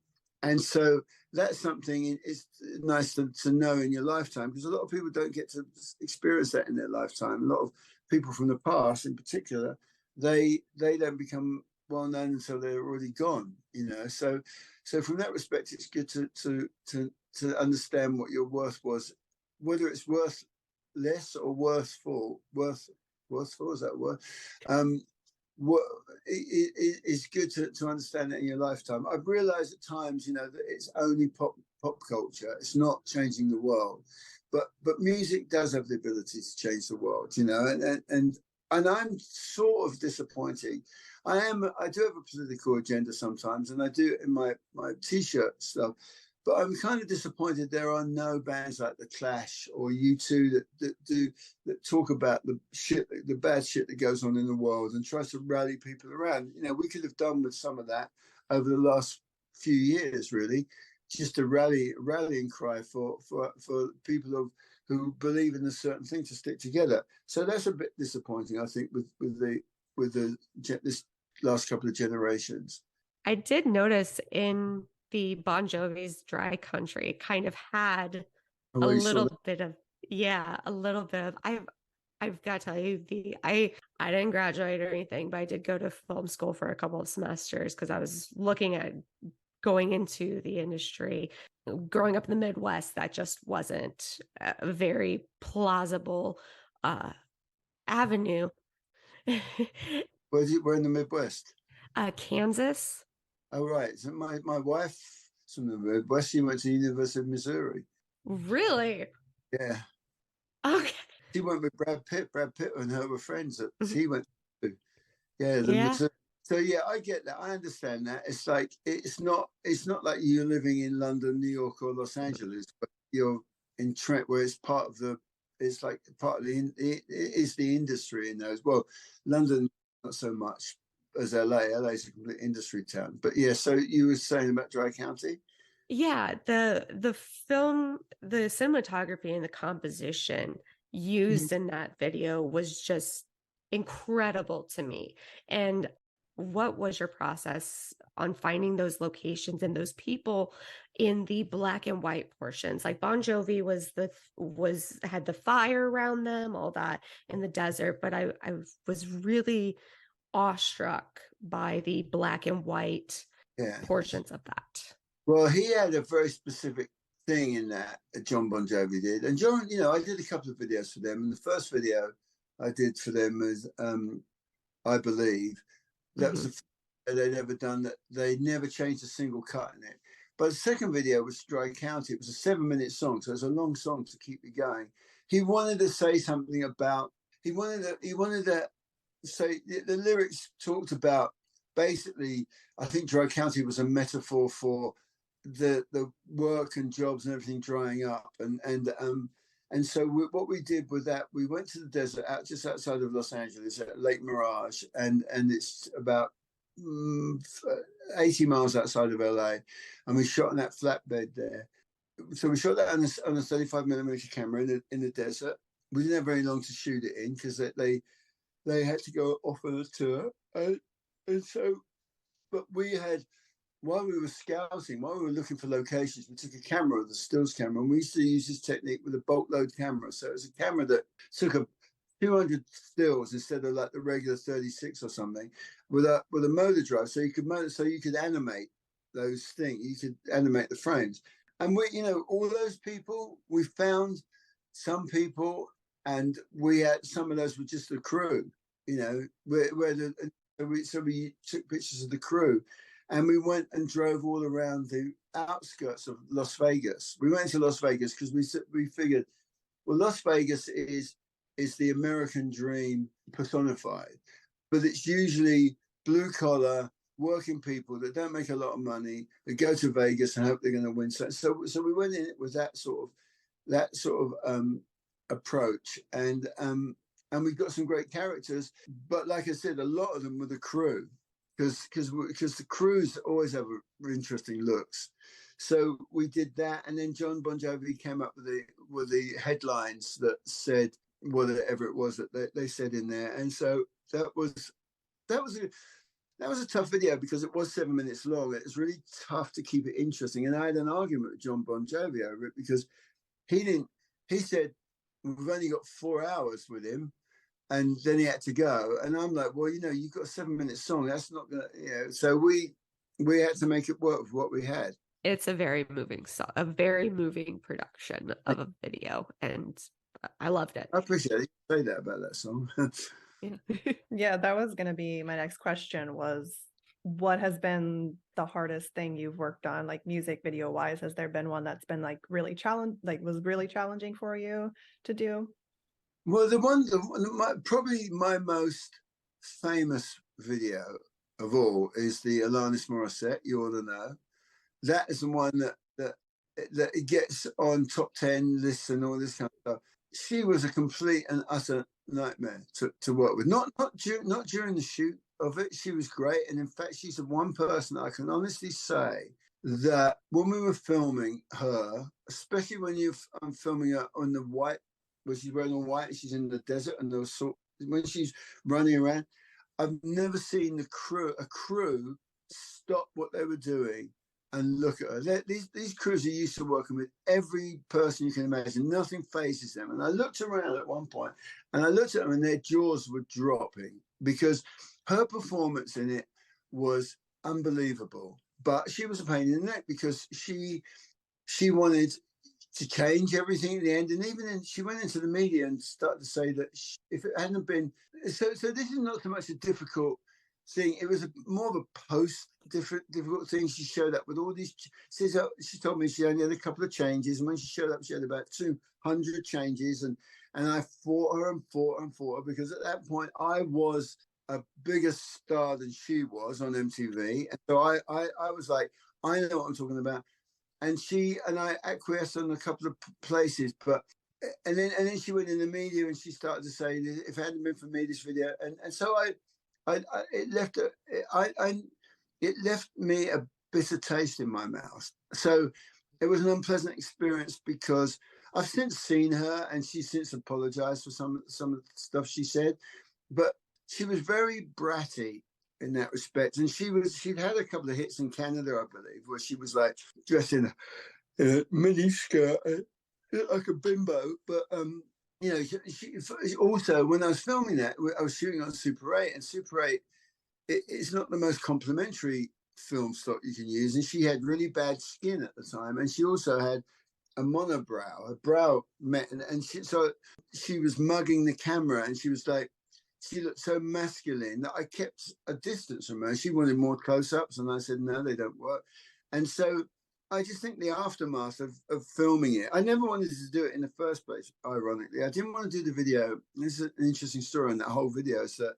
so that's something it's nice to know in your lifetime, because a lot of people don't get to experience that in their lifetime. A lot of people from the past, in particular, they don't become well known until they're already gone. You know, so from that respect, it's good to understand what your worth was, whether it's worth less or worthful. Worthful, is that a word? What it's good to understand that in your lifetime. I've realized at times, you know, that it's only pop culture. It's not changing the world, but music does have the ability to change the world, you know. And I'm sort of disappointing. I do have a political agenda sometimes, and I do it in my t-shirt stuff. But I'm kind of disappointed there are no bands like The Clash or U2 that talk about the bad shit that goes on in the world and tries to rally people around. You know, we could have done with some of that over the last few years, really, just to rallying cry for people who believe in a certain thing to stick together. So that's a bit disappointing, I think, with this last couple of generations. I did notice in the Bon Jovi's Dry Country kind of had a little bit of I've got to tell you, I didn't graduate or anything, but I did go to film school for a couple of semesters because I was looking at going into the industry. Growing up in the Midwest, that just wasn't a very plausible avenue. We're in the Midwest. Kansas. Oh, right. So my wife's from the Midwest. She went to the University of Missouri. Really? Yeah. Okay. She went with Brad Pitt. Brad Pitt and her were friends that he went to. Yeah. Yeah. So yeah, I get that. I understand that. It's like it's not like you're living in London, New York, or Los Angeles, but you're in Trent, where it's part of the. It's like part of it is the industry in there as well. London, not so much as LA. LA is a complete industry town. But yeah, so you were saying about Dry County? Yeah, the film, the cinematography and the composition used in that video was just incredible to me. And what was your process on finding those locations and those people in the black and white portions? Like Bon Jovi had the fire around them, all that in the desert, but I was really awestruck by the black and white portions of that. Well, he had a very specific thing in that John Bon Jovi did. And John, you know, I did a couple of videos for them. And the first video I did for them was, I Believe. That was the first video they'd ever done, that they never changed a single cut in it. But the second video was Dry County. It was a 7-minute song. So it was a long song to keep it going. He wanted to say something about, he wanted to say, the lyrics talked about, basically, I think Dry County was a metaphor for the work and jobs and everything drying up, and so what we did with that, we went to the desert just outside of Los Angeles at Lake Mirage, and it's about 80 miles outside of LA, and we shot on that flatbed there. So we shot that on a 35mm camera in the desert. We didn't have very long to shoot it in because they had to go off on a tour, and so, but we had, while we were scouting, while we were looking for locations, we took a camera, the stills camera, and we used to use this technique with a bolt load camera. So it was a camera that took 200 stills instead of like the regular 36 or something, with a motor drive. So you could animate those things. You could animate the frames. And we, you know, all those people, we found some people, and we had some of those were just the crew. You know, so we took pictures of the crew. And we went and drove all around the outskirts of Las Vegas. We went to Las Vegas because we figured, Well, Las Vegas is the American dream personified, but it's usually blue collar working people that don't make a lot of money, that go to Vegas and hope they're going to win. So we went in it with that sort of approach, and we've got some great characters. But like I said, a lot of them were the crew, because the crews always have interesting looks. So we did that, and then John Bon Jovi came up with the headlines that said whatever it was that they said in there, and so that was a tough video because it was 7 minutes long. It was really tough to keep it interesting, and I had an argument with John Bon Jovi over it because he said we've only got 4 hours with him, and then he had to go, and I'm like, well, you've got a 7 minute song, that's not gonna, so we had to make it work with what we had. It's a very moving song, a very moving production of a video, and I loved it. I appreciate it. You say that about that song. Yeah. Yeah, that was going to be my next question, was what has been the hardest thing you've worked on, like music video wise? Has there been one that's been like really was really challenging for you to do? Well, probably my most famous video of all is the Alanis Morissette, You Ought to Know. That is the one that it gets on top 10 lists and all this kind of stuff. She was a complete and utter nightmare to work with. Not during the shoot of it. She was great, and in fact, she's the one person I can honestly say that when we were filming her, especially when I'm filming her on the white, where she's wearing all white, and she's in the desert, and when she's running around, I've never seen a crew stop what they were doing and look at her. These crews are used to working with every person you can imagine. Nothing phases them. And I looked around at one point, and I looked at them, and their jaws were dropping because her performance in it was unbelievable. But she was a pain in the neck because she wanted to change everything at the end, and even then she went into the media and started to say that if it hadn't been so this is not so much a difficult thing. It was more of a difficult thing. She showed up with all these. She told me she only had a couple of changes, and when she showed up, she had about 200 changes, and I fought her because at that point I was a bigger star than she was on MTV, and so I was like, I know what I'm talking about, and I acquiesced on a couple of places, but. And then she went in the media and she started to say, if it hadn't been for me, this video, and so it left me a bitter taste in my mouth. So it was an unpleasant experience because I've since seen her and she's since apologized for some of the stuff she said, but she was very bratty in that respect. And she'd had a couple of hits in Canada, I believe, where she was like dressed in a mini skirt, like a bimbo, but she also, when I was filming that, I was shooting on Super 8, and Super 8, it's not the most complimentary film stock you can use, and she had really bad skin at the time, and she also had a monobrow, her brow met, and she was mugging the camera, and she was like, she looked so masculine that I kept a distance from her. She wanted more close-ups, and I said, no, they don't work. And so I just think the aftermath of filming it, I never wanted to do it in the first place, ironically. I didn't want to do the video. This is an interesting story in that whole video. So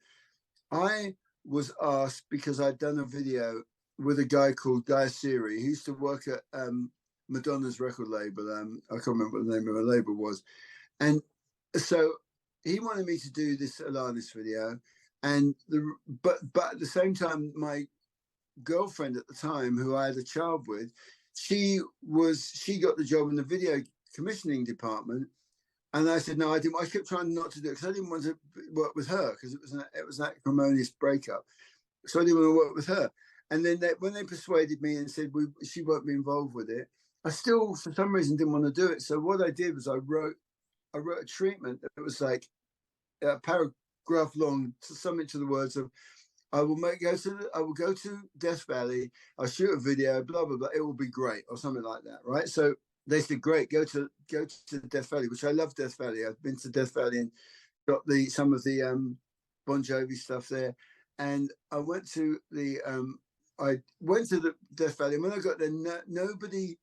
I was asked because I'd done a video with a guy called Guy Siri. He used to work at Madonna's record label. I can't remember what the name of her label was. And so he wanted me to do this Alanis video. But at the same time, my girlfriend at the time, who I had a child with, she got the job in the video commissioning department, and I said no, I didn't. I kept trying not to do it because I didn't want to work with her because it was an acrimonious breakup, so I didn't want to work with her. And then when they persuaded me and said she won't be involved with it, I still for some reason didn't want to do it. So what I did was I wrote a treatment that was like a paragraph long, something to the words of, I will go to Death Valley. I'll shoot a video, blah blah blah. It will be great, or something like that, right? So they said, great, go to Death Valley, which I love Death Valley. I've been to Death Valley and got some of the Bon Jovi stuff there. And I went to the Death Valley. And when I got there, nobody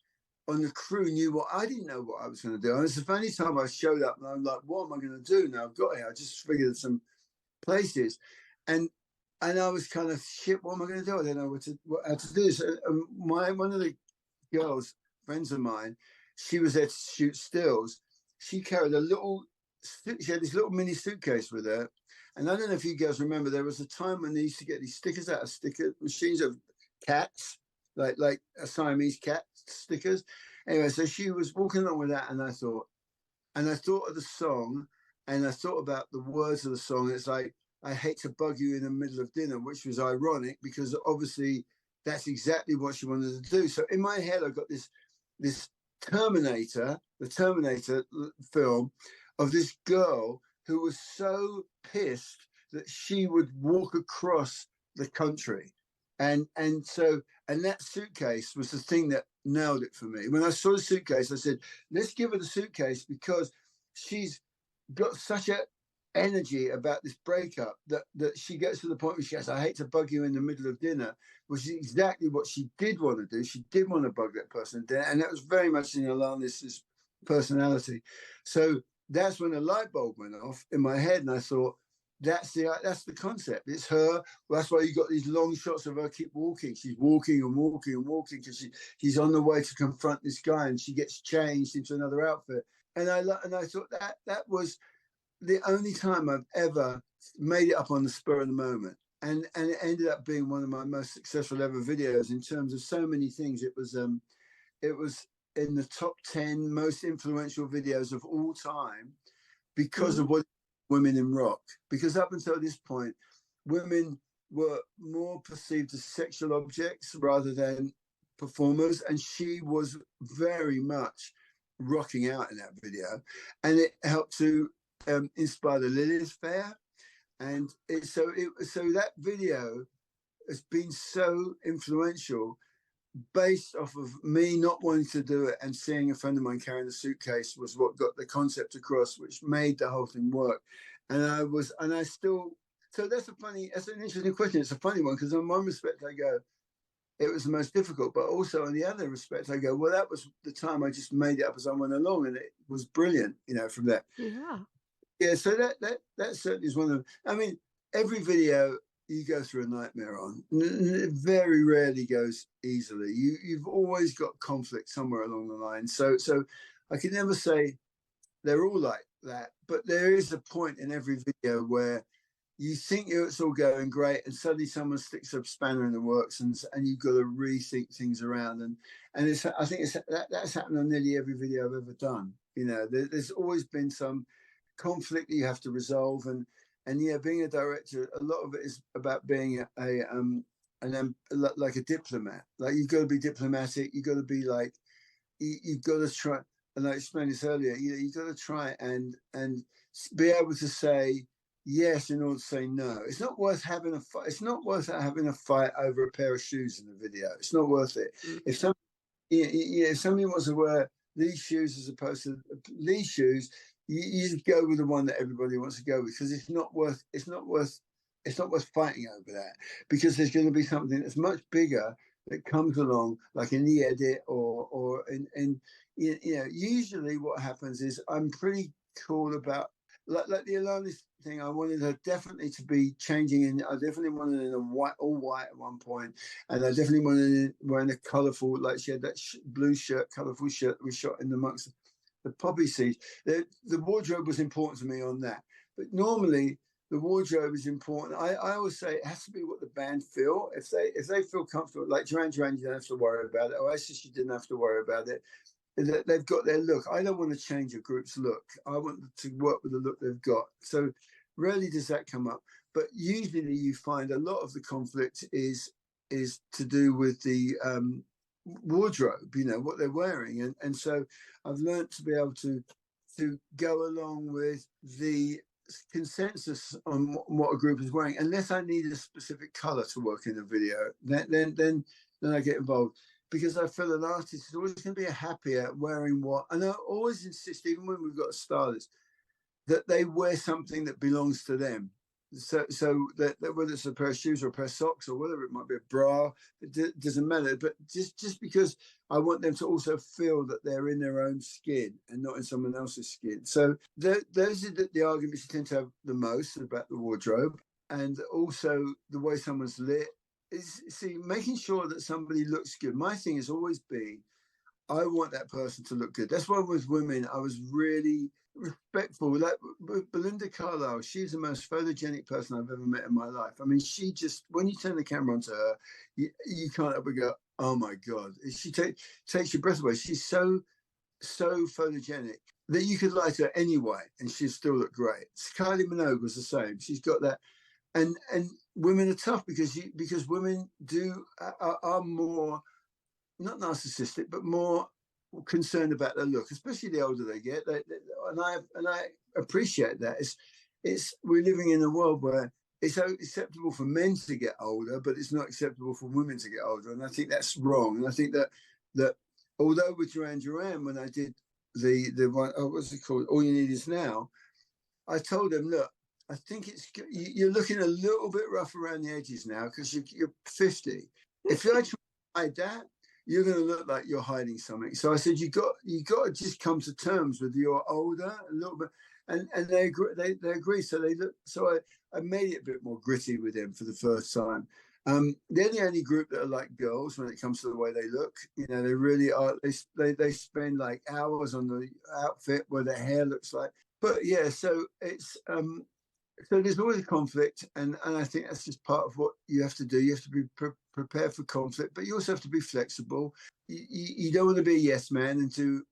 on the crew knew what I didn't know what I was going to do. And it's the funny time I showed up and I'm like, what am I going to do now? I've got here. I just figured some places, and I was kind of shit. What am I going to do? I don't know how to do. So one of the girls, friends of mine, she was there to shoot stills. She carried she had this little mini suitcase with her. And I don't know if you guys remember, there was a time when they used to get these stickers out of sticker machines of cats, like a Siamese cat stickers. Anyway, so she was walking along with that, and I thought of the song, and I thought about the words of the song. It's like, I hate to bug you in the middle of dinner, which was ironic because obviously that's exactly what she wanted to do. So in my head, I got this the Terminator film of this girl who was so pissed that she would walk across the country. And that suitcase was the thing that nailed it for me. When I saw the suitcase, I said, let's give her the suitcase because she's got such a energy about this breakup that she gets to the point where she says, I hate to bug you in the middle of dinner, which is exactly what she did want to do. She did want to bug that person at dinner, and that was very much in Alanis' personality. So that's when a light bulb went off in my head, and I thought, that's the concept. It's her. Well, that's why you got these long shots of her keep walking. She's walking and walking and walking because she's on the way to confront this guy, and she gets changed into another outfit. And I thought that was the only time I've ever made it up on the spur of the moment. And it ended up being one of my most successful ever videos in terms of so many things. It was in the top 10 most influential videos of all time because of what women in rock. Because up until this point, women were more perceived as sexual objects rather than performers. And she was very much rocking out in that video. And it helped to inspire the Lilith Fair. And so that video has been so influential based off of me not wanting to do it and seeing a friend of mine carrying a suitcase was what got the concept across, which made the whole thing work. So that's an interesting question. It's a funny one because on one respect I go, it was the most difficult, but also on the other respect I go, well, that was the time I just made it up as I went along, and it was brilliant, from that. Yeah, so that certainly is one of them. I mean, every video you go through a nightmare on. It very rarely goes easily. You've always got conflict somewhere along the line. So I can never say they're all like that, but there is a point in every video where you think it's all going great, and suddenly someone sticks a spanner in the works, and you've got to rethink things around. And I think that's happened on nearly every video I've ever done. There's always been some conflict that you have to resolve, and yeah, being a director, a lot of it is about being like a diplomat. Like, you've got to be diplomatic. You've got to be like, you've got to try. And I explained this earlier. You've got to try and be able to say yes in order to say no. It's not worth having a fight. It's not worth having a fight over a pair of shoes in the video. It's not worth it. If somebody wants to wear these shoes as opposed to these shoes, you just go with the one that everybody wants to go with, because it's not worth fighting over that, because there's going to be something that's much bigger that comes along, like in the edit or in usually what happens is I'm pretty cool about like the Alanis thing. I wanted her definitely to be changing, and I definitely wanted her in all white at one point, and I definitely wanted her wearing a colourful, like she had that blue shirt, colourful shirt that we shot in amongst the poppy seeds. The wardrobe was important to me on that, but normally the wardrobe is important. I always say it has to be what the band feel. If they feel comfortable, like Duran Duran, you don't have to worry about it. Oasis, you didn't have to worry about it. They've got their look. I don't want to change a group's look. I want to work with the look they've got. So rarely does that come up. But usually you find a lot of the conflict is to do with the wardrobe, what they're wearing. And so I've learned to be able to go along with the consensus on what a group is wearing, unless I need a specific color to work in a video. Then I get involved, because I feel an artist is always going to be happier wearing what, and I always insist, even when we've got a stylist, that they wear something that belongs to them. so that whether it's a pair of shoes or a pair of socks or whatever it might be, a bra, it doesn't matter. But just because I want them to also feel that they're in their own skin and not in someone else's skin. So those are the arguments you tend to have the most about the wardrobe, and also the way someone's lit. Is making sure that somebody looks good. My thing has always been, I want that person to look good. That's why with women, I was really respectful. Like Belinda Carlisle, she's the most photogenic person I've ever met in my life. I mean, she just, when you turn the camera onto her, you can't help but go, oh my God. She takes your breath away. She's so photogenic that you could lie to her anyway and she'd still look great. Kylie Minogue was the same. She's got that. And women are tough because women are more, not narcissistic, but more concerned about their look, especially the older they get. And I appreciate that. It's we're living in a world where it's acceptable for men to get older, but it's not acceptable for women to get older. And I think that's wrong. And I think that although with Duran Duran, when I did the one, what's it called? All You Need Is Now, I told them, look, I think you're looking a little bit rough around the edges now because you're 50. If I try to hide that, you're going to look like you're hiding something. So I said, you got to just come to terms with you're older a little bit, and they agree. They agree. So they look. So I made it a bit more gritty with them for the first time. They're the only group that are like girls when it comes to the way they look. You know, they really are. They spend like hours on the outfit where their hair looks like. But yeah, so it's so there's always a conflict, and I think that's just part of what you have to do. You have to be prepared for conflict, but you also have to be flexible. You don't want to be a yes man and do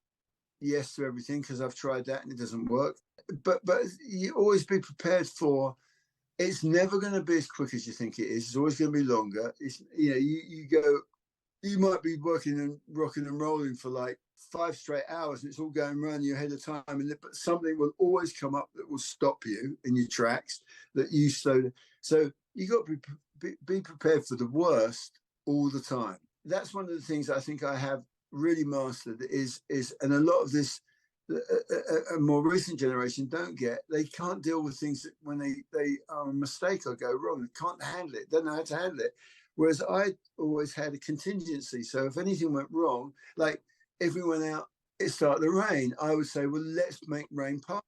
yes to everything, because I've tried that and it doesn't work. But you always be prepared for, it's never going to be as quick as you think it is. It's always going to be longer. It's, you know, you might be working and rocking and rolling for like 5 straight hours and it's all going around you ahead of time, but something will always come up that will stop you in your tracks, that you slow. So you got to be prepared for the worst all the time. That's one of the things I think I have really mastered is and a lot of this a more recent generation don't get. They can't deal with things that when they are a mistake or go wrong. They can't handle it, don't know how to handle it. Whereas I always had a contingency. So if anything went wrong, like if we went out, it started to rain, I would say, well, let's make rain part.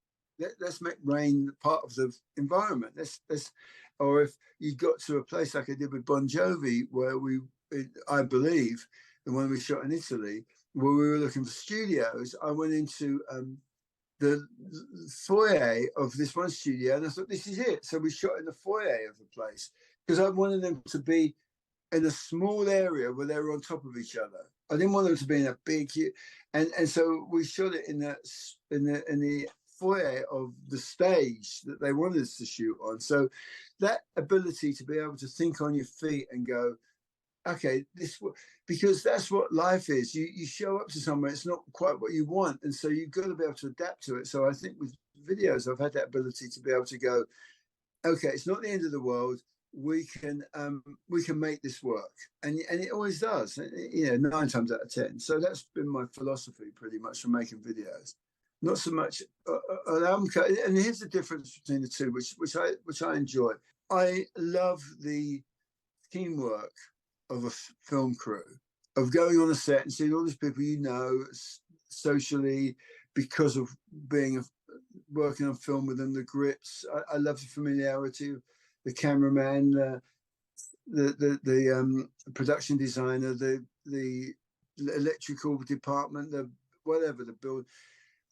Let's make rain part of the environment. Let's, or if you got to a place like I did with Bon Jovi, where I believe, the one we shot in Italy, where we were looking for studios, I went into the foyer of this one studio, and I thought, this is it. So we shot in the foyer of the place because I wanted them to be in a small area where they were on top of each other. I didn't want them to be in a big, and so we shot it in the foyer of the stage that they wanted us to shoot on. So that ability to be able to think on your feet and go, okay, because that's what life is. You show up to somewhere, it's not quite what you want, and so you've got to be able to adapt to it. So I think with videos, I've had that ability to be able to go, okay, it's not the end of the world. We can make this work, and it always does. You know, 9 times out of 10. So that's been my philosophy pretty much for making videos. Not so much an album cut. And here's the difference between the two, which I enjoy. I love the teamwork of a film crew, of going on a set and seeing all these people you know socially because of being working on film with them, the grips. I love the familiarity of the cameraman, the production designer, the electrical department, the build.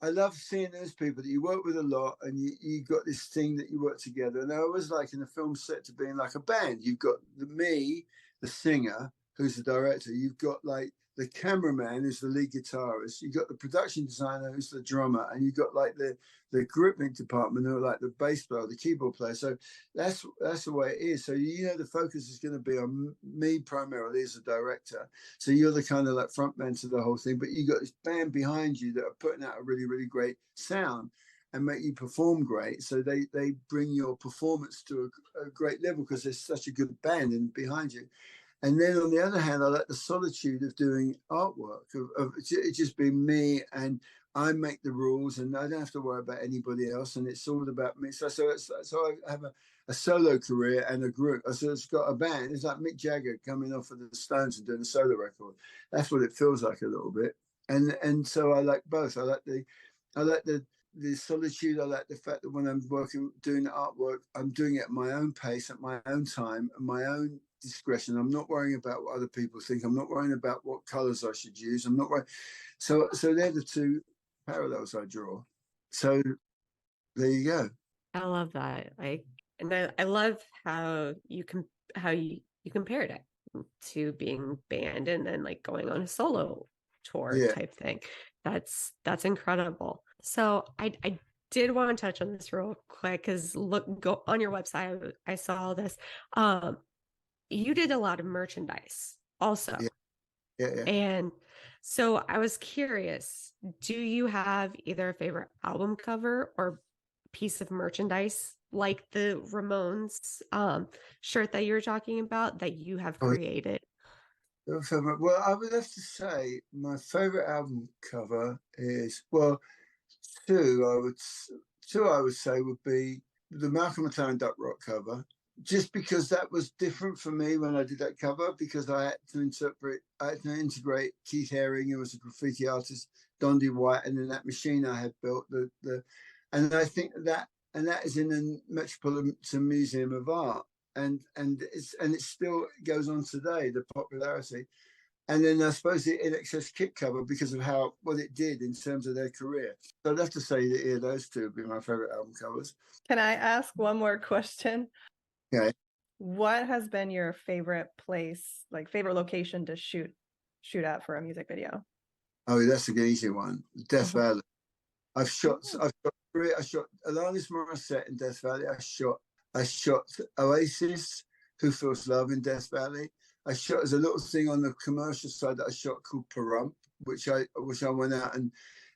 I love seeing those people that you work with a lot, and you got this thing that you work together. And I always like in a film set to being like a band. You've got the singer, who's the director. You've got like the cameraman, who's the lead guitarist. You've got the production designer, who's the drummer, and you've got like the gripping department, who are like the bass player, the keyboard player. So that's the way it is. So you know the focus is going to be on me primarily as a director. So you're the kind of like front man to the whole thing, but you got this band behind you that are putting out a really, really great sound and make you perform great. So they bring your performance to a great level because there's such a good band in behind you. And then on the other hand, I like the solitude of doing artwork, of it just being me, and I make the rules, and I don't have to worry about anybody else, and it's all about me. So I have a solo career and a group. So it's got a band. It's like Mick Jagger coming off of the Stones and doing a solo record. That's what it feels like a little bit. And so I like both. I like the solitude. I like the fact that when I'm doing the artwork, I'm doing it at my own pace, at my own time, at my own discretion. I'm not worrying about what other people think. I'm not worrying about what colors I should use. I'm not worrying. So they're the two parallels I draw. So there you go. I love that. I love how you compared it to being band and then like going on a solo tour type thing. That's incredible. So I did want to touch on this real quick because go on your website. I saw this. You did a lot of merchandise also. Yeah. And so I was curious, do you have either a favorite album cover or piece of merchandise like the Ramones shirt that you're talking about that you have created? Well, I would have to say my favorite album cover is, well, two I would say would be the Malcolm McLaren Duck Rock cover, just because that was different for me when I did that cover, because I had to integrate Keith Haring, who was a graffiti artist, Dondi White, and then that machine I had built, and I think that is in the Metropolitan Museum of Art, and it still goes on today, the popularity. And then I suppose the INXS kit cover, because of what it did in terms of their career. So I'd have to say that those two would be my favorite album covers. Can I ask one more question? Okay. What has been your favorite place, like favorite location to shoot at for a music video? Oh, that's an easy one. Death Valley. I've shot three. I shot Alanis Morissette in Death Valley. I shot Oasis, Who Feels Love, in Death Valley. I shot as a little thing on the commercial side that I shot called Perump, which I went out, and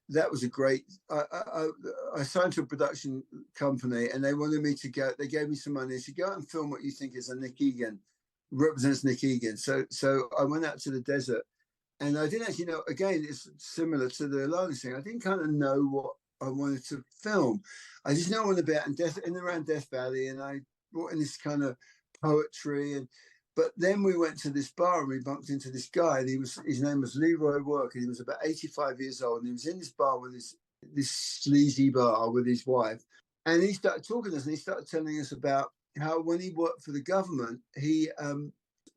that was a great. I signed to a production company, and they wanted me to go. They gave me some money. They said, go out and film what you think is a Nick Egan, represents Nick Egan. So I went out to the desert, and I didn't actually know. Again, it's similar to the Alanis thing. I didn't kind of know what I wanted to film. I just know I wanted to be out in around Death Valley, and I brought in this kind of poetry. But then we went to this bar and we bumped into this guy, and his name was Leroy Work, and he was about 85 years old, and he was in this bar with this sleazy bar with his wife, and he started talking to us, and he started telling us about how when he worked for the government, they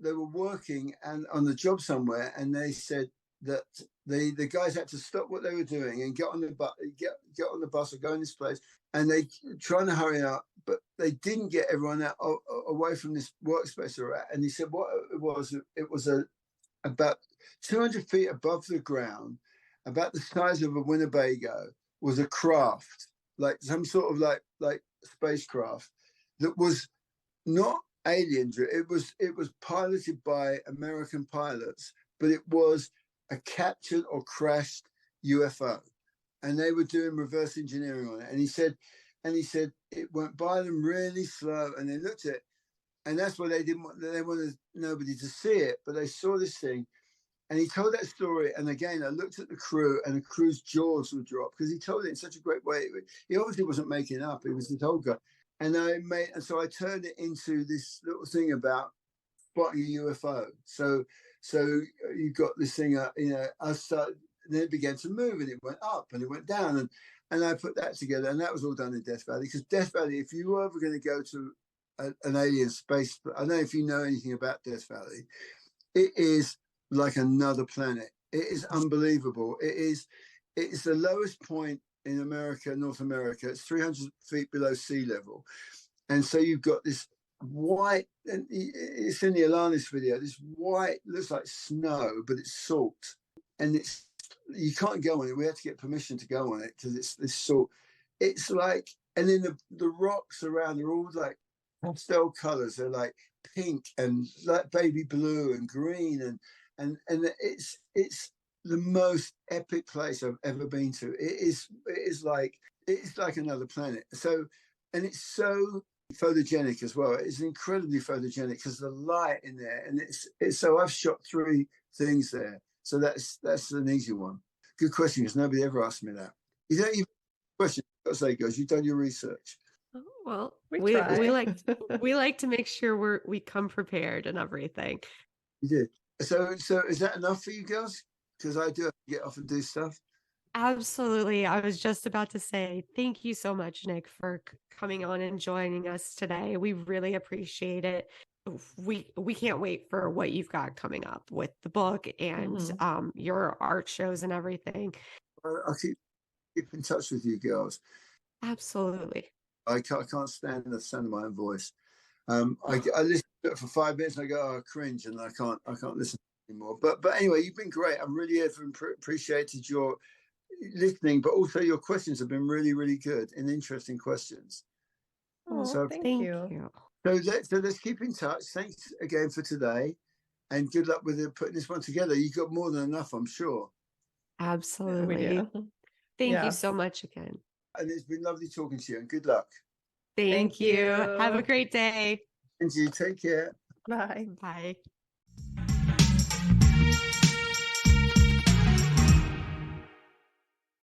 were working and on the job somewhere, and they said that the guys had to stop what they were doing and get on the bus or go in this place, and they trying to hurry up, but they didn't get everyone out away from this workspace they're at. And he said what it was about 200 feet above the ground, about the size of a Winnebago, was a craft, like some sort of like spacecraft that was not aliens. It was piloted by American pilots, but it was a captured or crashed UFO, and they were doing reverse engineering on it. And he said it went by them really slow, and they looked at it, and that's why they wanted nobody to see it, but they saw this thing. And he told that story, and again, I looked at the crew, and the crew's jaws would drop because he told it in such a great way. He obviously wasn't making up; he was the told guy. And so I turned it into this little thing about spotting a UFO. So you got this thing, I started, and then it began to move, and it went up and it went down, and I put that together, and that was all done in Death Valley. Because Death Valley, if you were ever going to go to an alien space, I don't know if you know anything about Death Valley, it is like another planet. It is unbelievable. It's the lowest point in America, North America. It's 300 feet below sea level, and so you've got this white, and it's in the Alanis video, this white, looks like snow, but it's salt, and you can't go on it. We had to get permission to go on it because it's this salt. It's like, and then the rocks around are all like pastel colors. They're like pink and like baby blue and green, and it's the most epic place I've ever been to. It is like another planet. So, and it's so photogenic as well. It's incredibly photogenic because the light in there, and it's so I've shot 3 things there. So that's an easy one. Good question, because nobody ever asked me that. You don't even question. I say, guys, you've done your research. Oh, well, We we try. we like to make sure we come prepared and everything. You did. So is that enough for you girls? Because I do have to get off and do stuff. Absolutely. I was just about to say thank you so much, Nick, for coming on and joining us today. We really appreciate it. We can't wait for what you've got coming up with the book and your art shows and everything. I'll keep in touch with you girls. Absolutely. I can't stand the sound of my own voice. I listen to it for 5 minutes and I go, oh, cringe, and I can't listen anymore. But anyway, you've been great. I really have appreciated your listening, but also your questions have been really, really good and interesting questions. Oh, So thank you. So let's keep in touch. Thanks again for today, and good luck with putting this one together. You got more than enough, I'm sure. Absolutely. We do. Thank you so much again. And it's been lovely talking to you, and good luck. Thank you. Have a great day. And you take care. Bye. Bye.